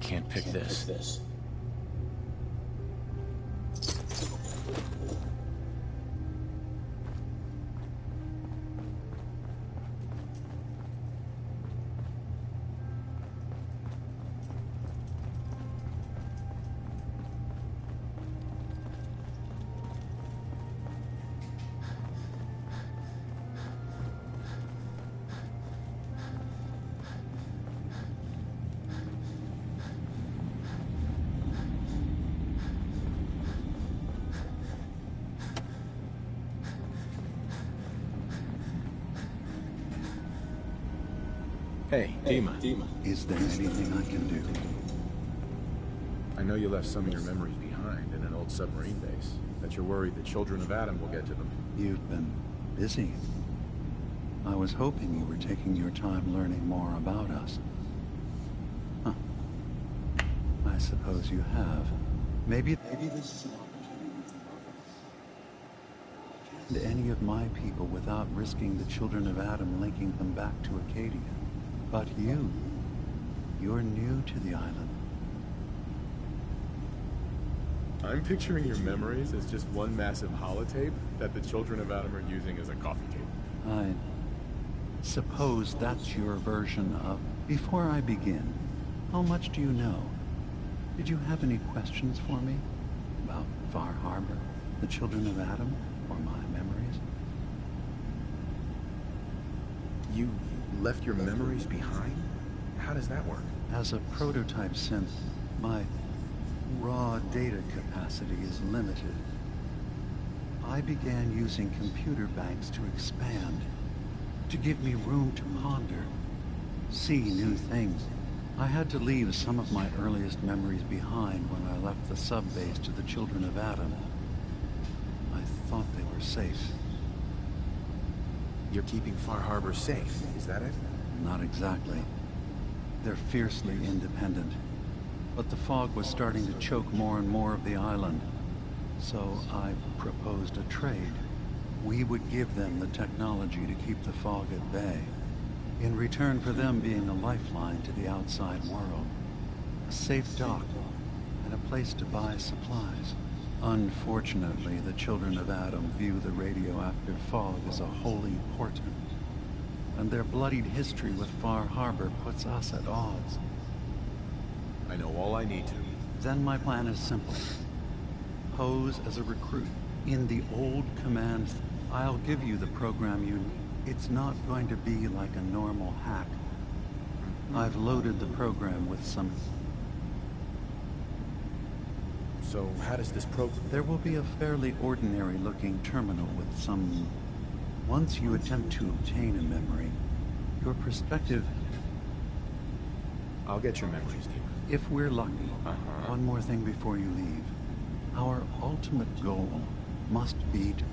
Can't pick this. Hey, Dima. Is there anything I can do? I know you left some of your memories behind in an old submarine base, that you're worried the children of Adam will get to them. You've been busy. I was hoping you were taking your time learning more about us. Huh. I suppose you have. Maybe this is an opportunity to any of my people without risking the children of Adam linking them back to Acadia. But you're new to the island. I'm picturing your memories as just one massive holotape that the children of Adam are using as a coffee table. I suppose that's your version of... Before I begin, how much do you know? Did you have any questions for me? About Far Harbor, the children of Adam, or my memories? You left your memories behind? How does that work? As a prototype synth, my raw data capacity is limited. I began using computer banks to expand, to give me room to ponder, see new things. I had to leave some of my earliest memories behind when I left the sub-base to the children of Adam. I thought they were safe. You're keeping Far Harbor safe, is that it? Not exactly. They're fiercely independent. But the fog was starting to choke more and more of the island. So I proposed a trade. We would give them the technology to keep the fog at bay, in return for them being a lifeline to the outside world. A safe dock, and a place to buy supplies. Unfortunately, the children of Adam view the radioactive fog as a holy portent, and their bloodied history with Far Harbor puts us at odds. I know all I need to. Then my plan is simple. Pose as a recruit. In the old command, I'll give you the program you need. It's not going to be like a normal hack. I've loaded the program with some... So how does this program... There will be a fairly ordinary-looking terminal with some... Once you attempt to obtain a memory, your perspective... I'll get your memories, Deep. If we're lucky, one more thing before you leave. Our ultimate goal must be to...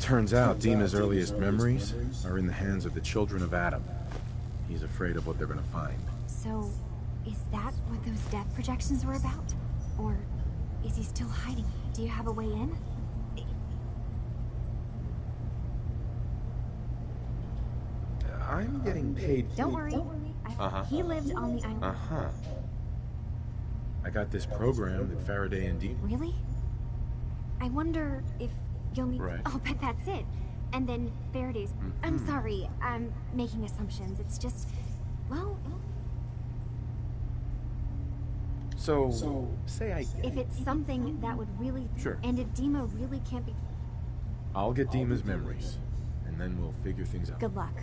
Turns out Dima's earliest memories are in the hands of the children of Adam. He's afraid of what they're gonna find. So, is that what those death projections were about? Or is he still hiding? Do you have a way in? I'm getting paid... Don't worry. He lived on the island. I got this program that Faraday and Dima... Really? I wonder if you'll meet... Right. I'll bet that's it. And then Faraday's... I'm sorry, I'm making assumptions. It's just... Well... So say I... If it's something that would really... Sure. And if Dima really can't be... I'll get Dima's memories, and then we'll figure things out. Good luck.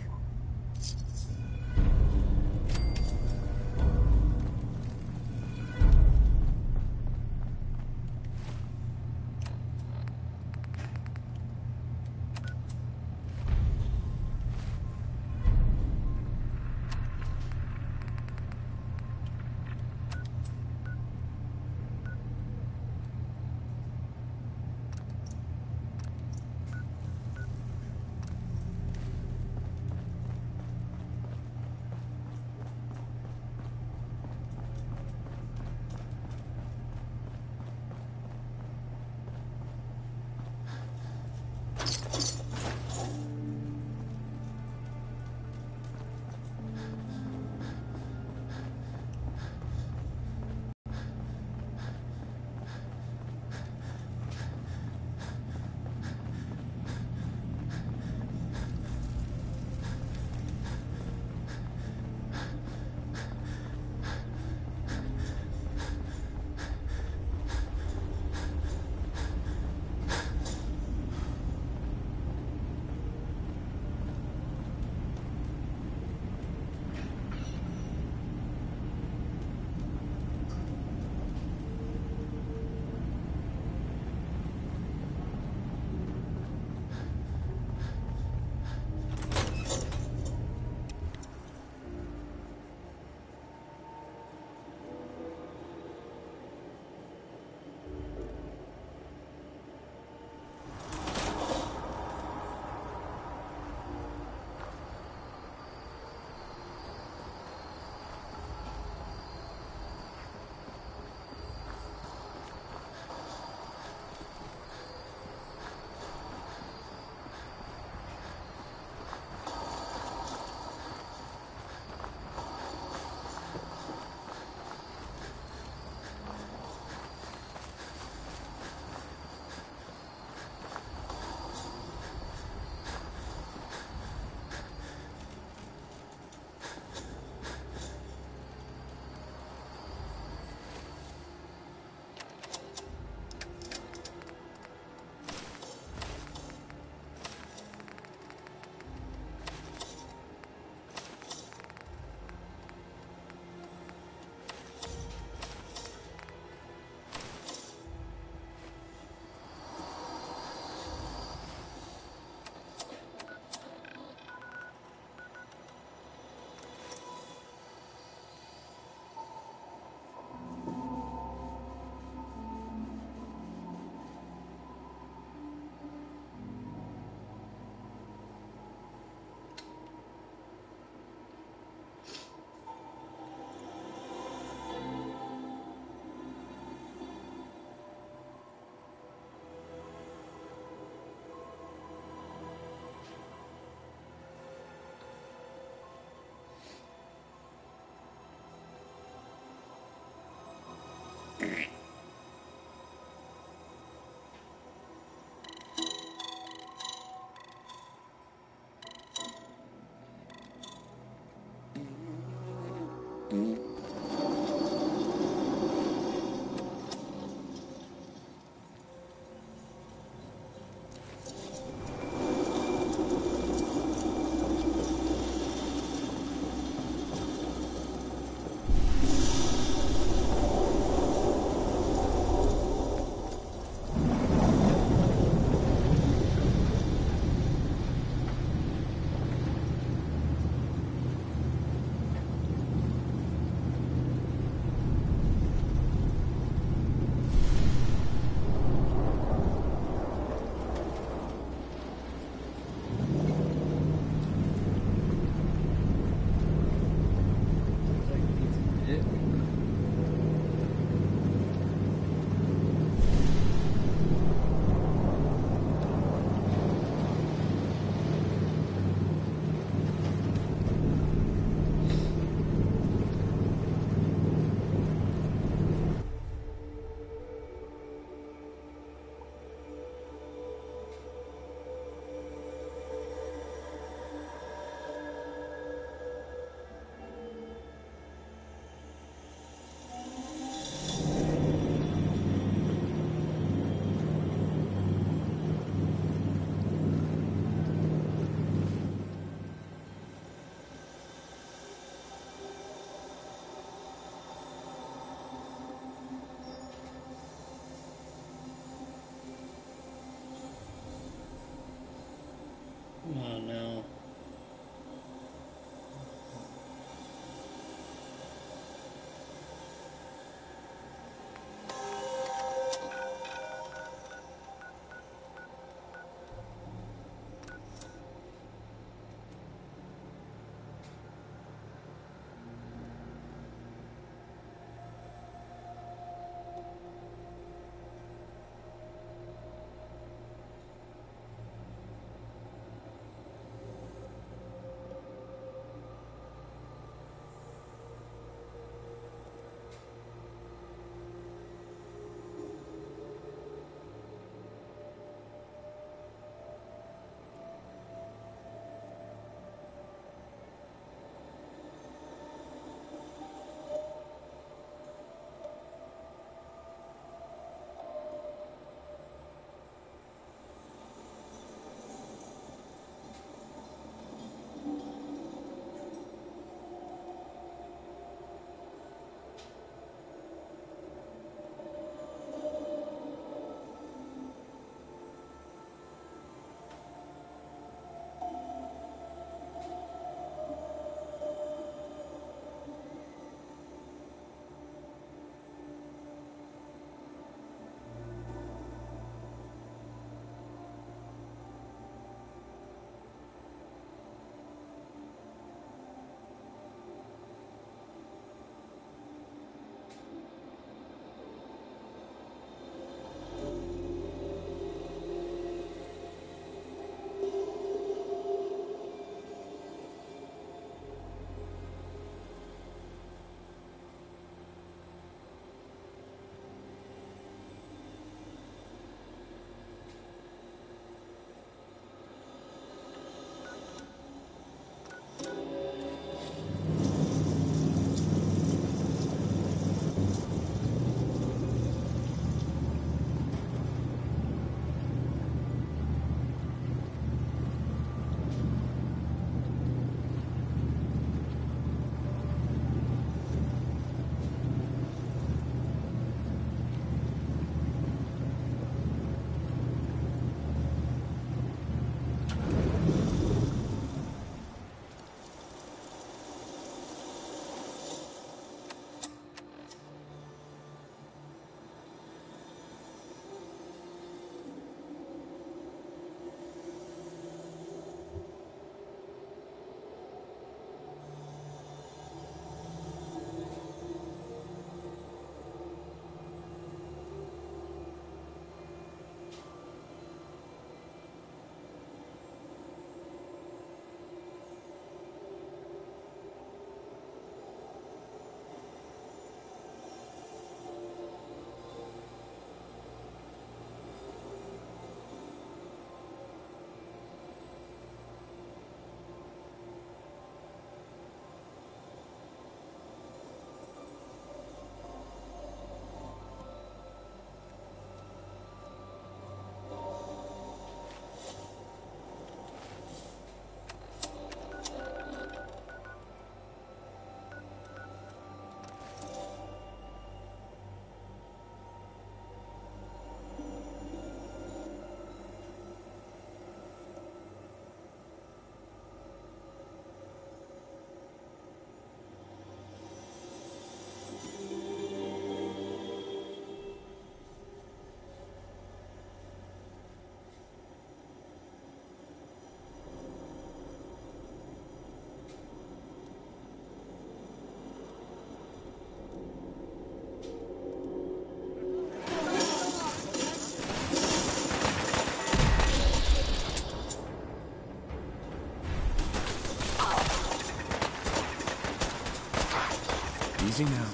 Easy now.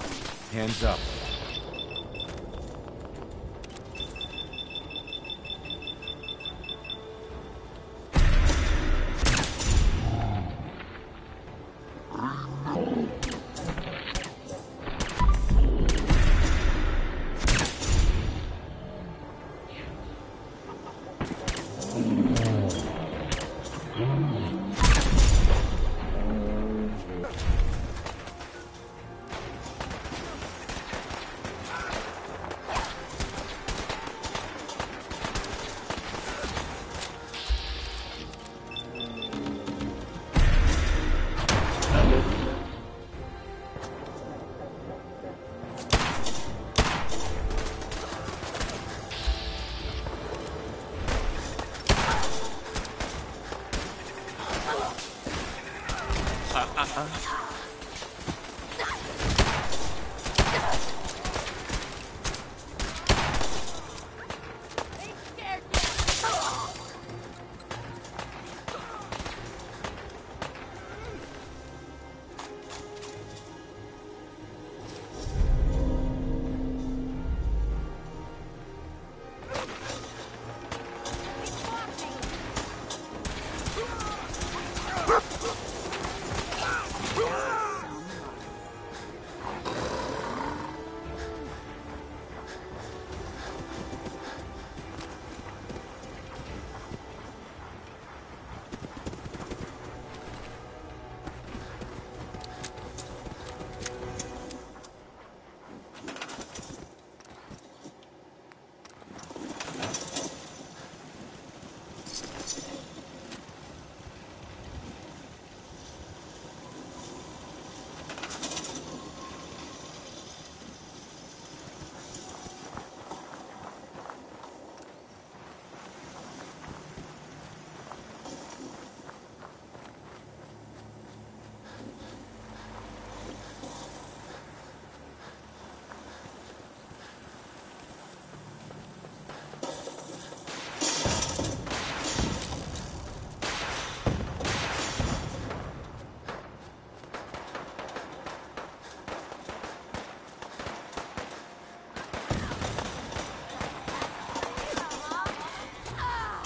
Hands up.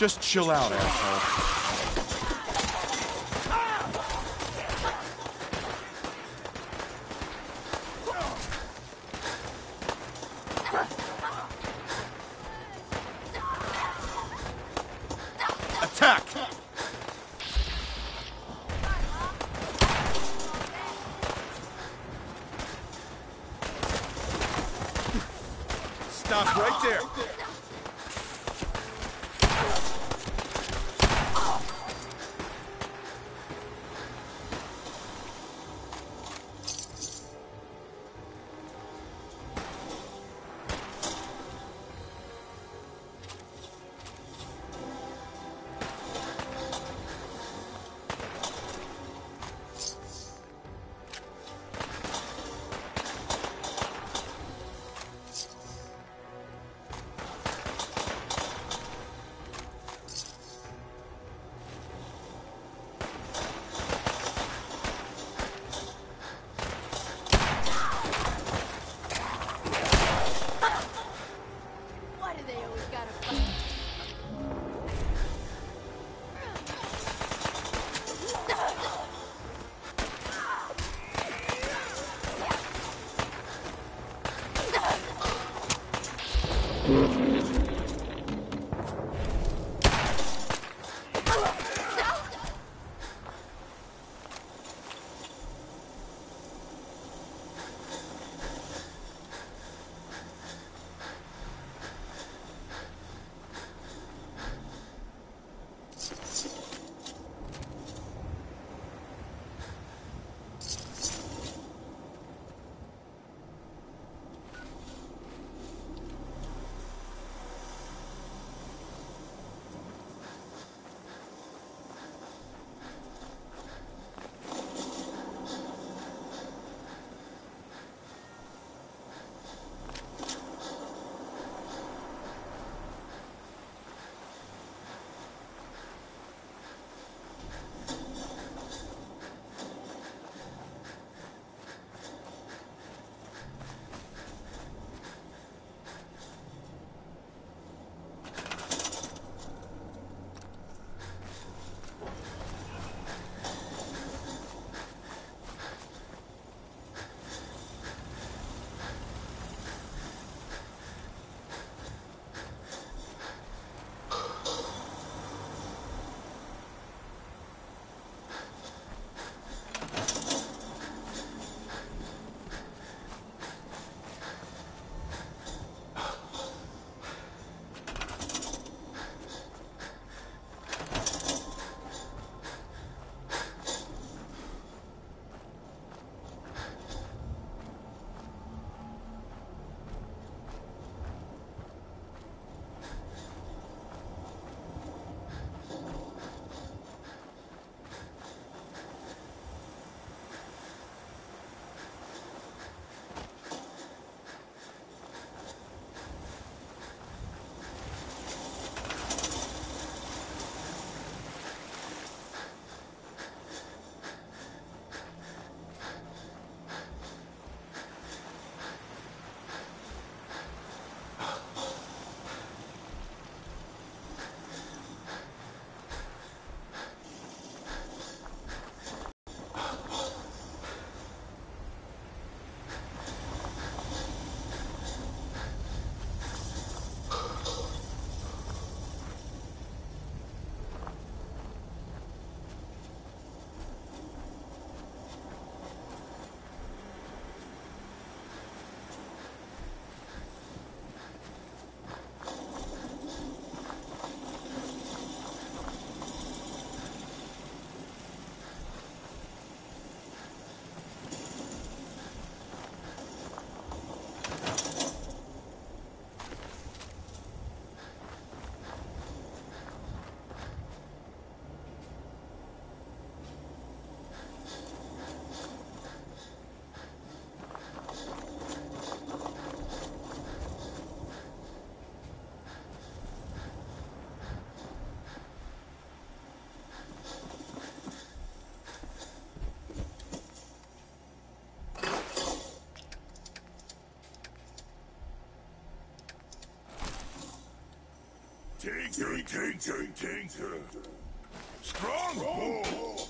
Just chill out, asshole. Attack! Stop right there. Tinker. Strong pull.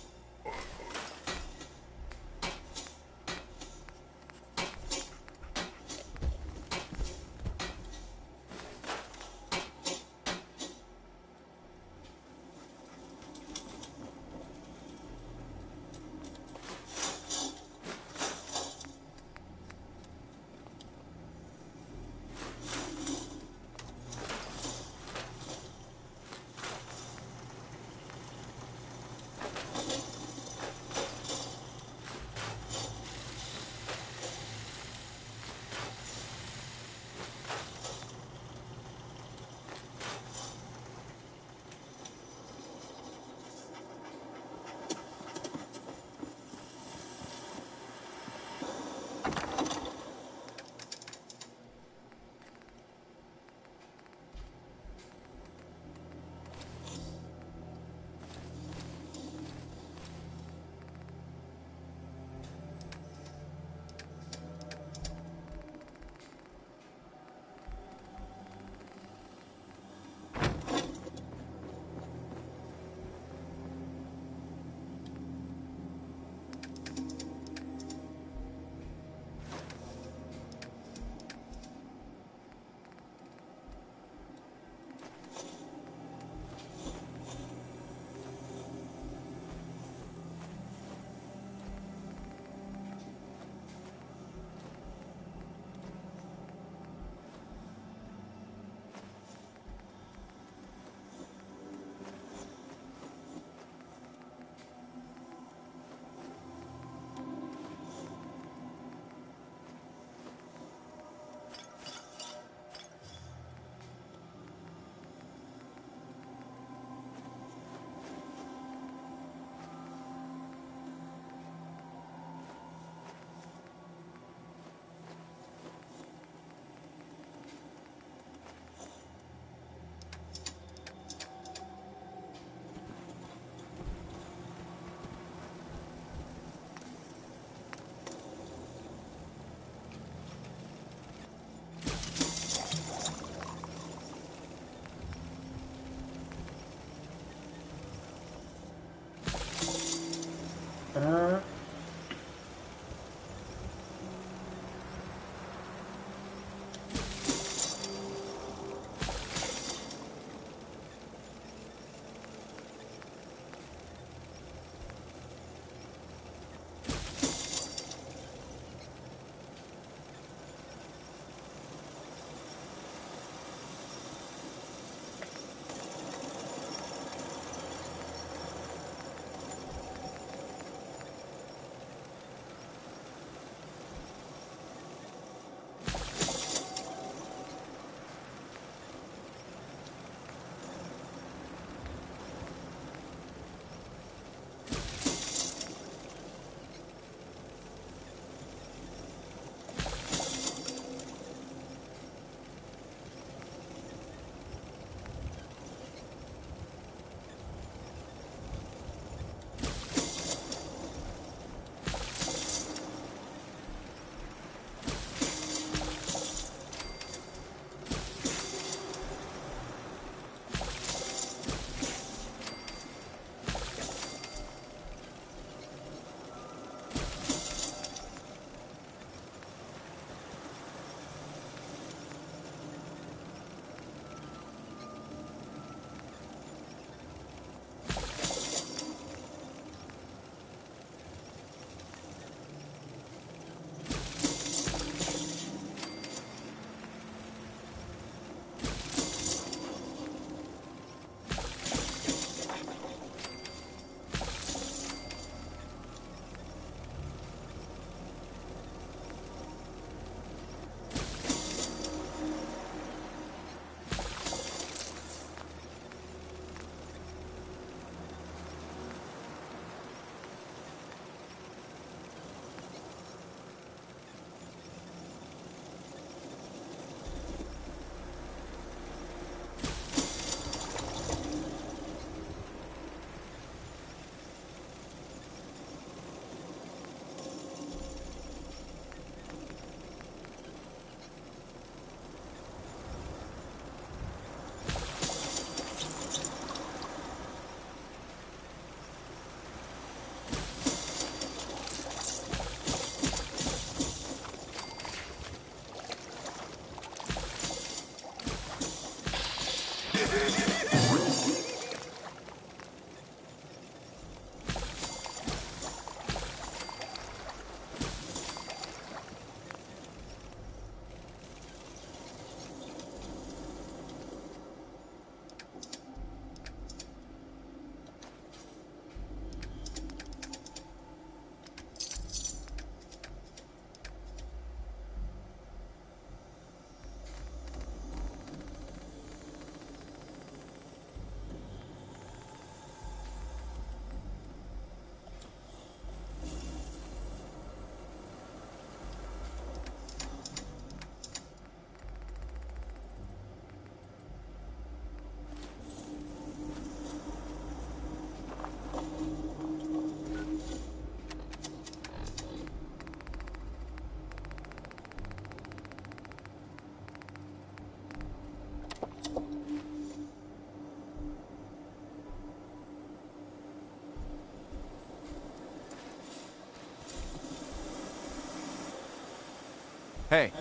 Hey.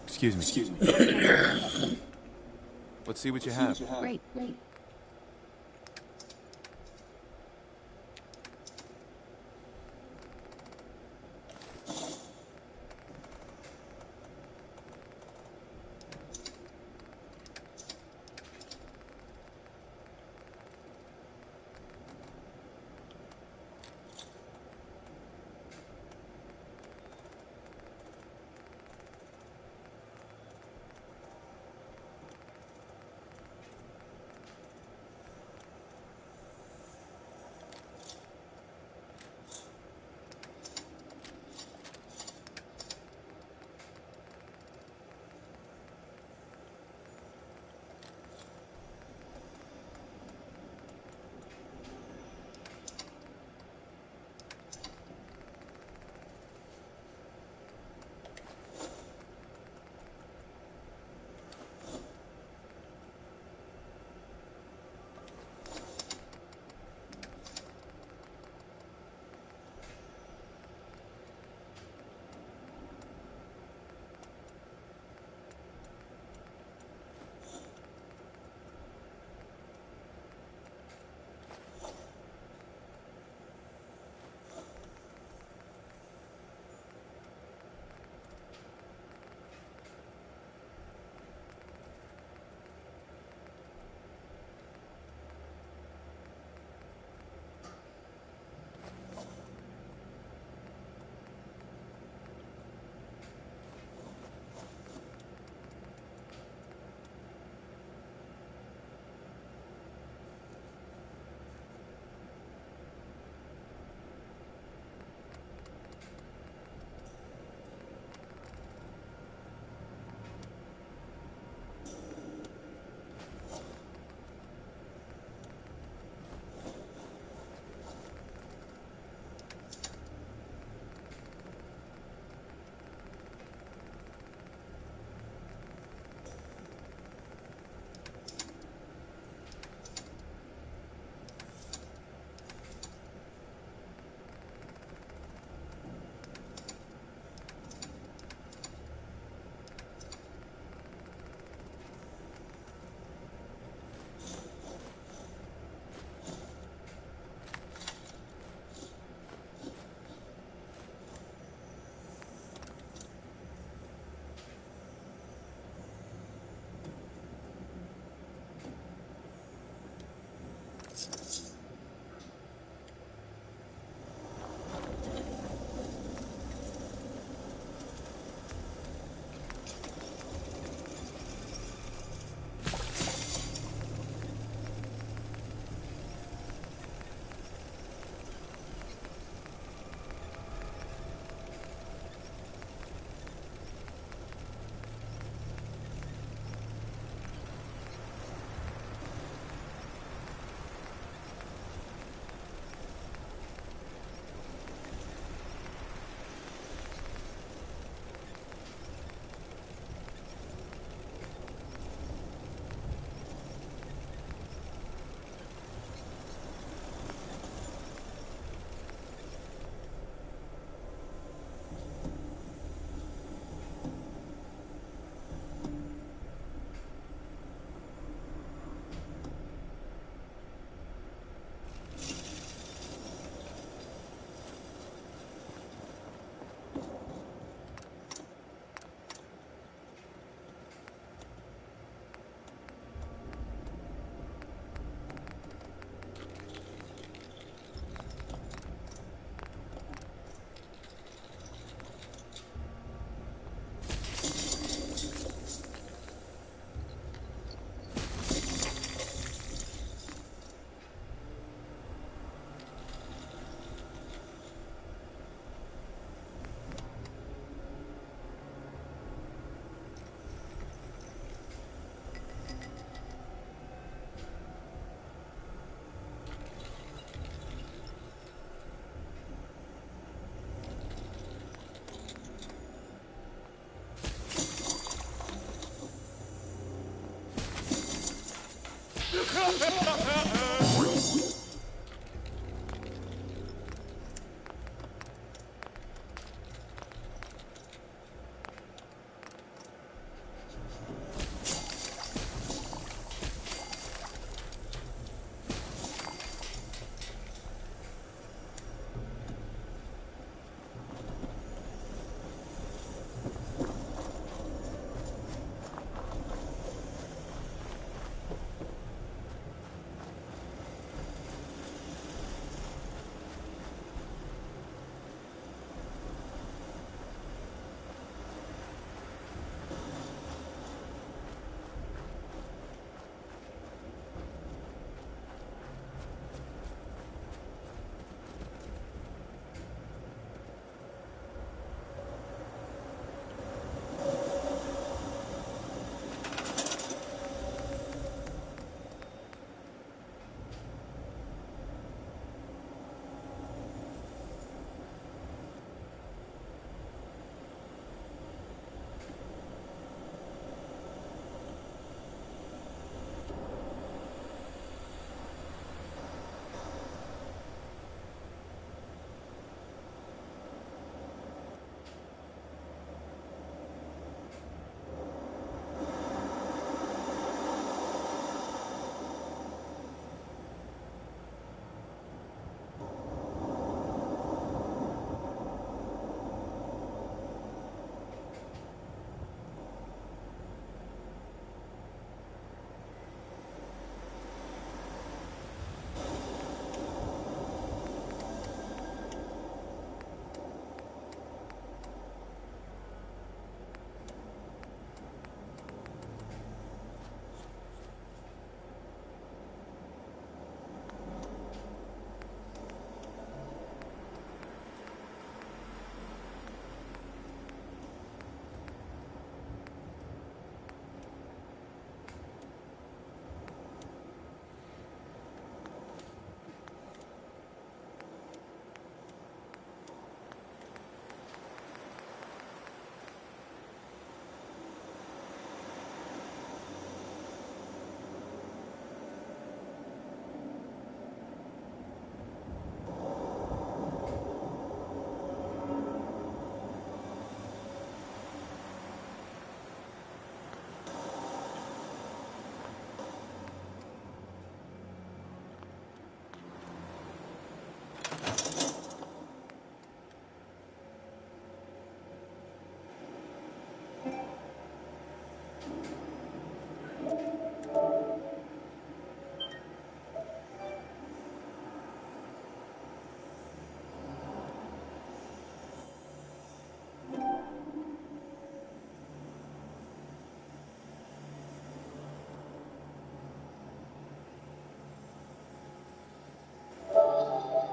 Excuse me. Let's see what you have. Great.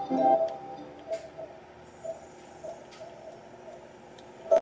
Froggy.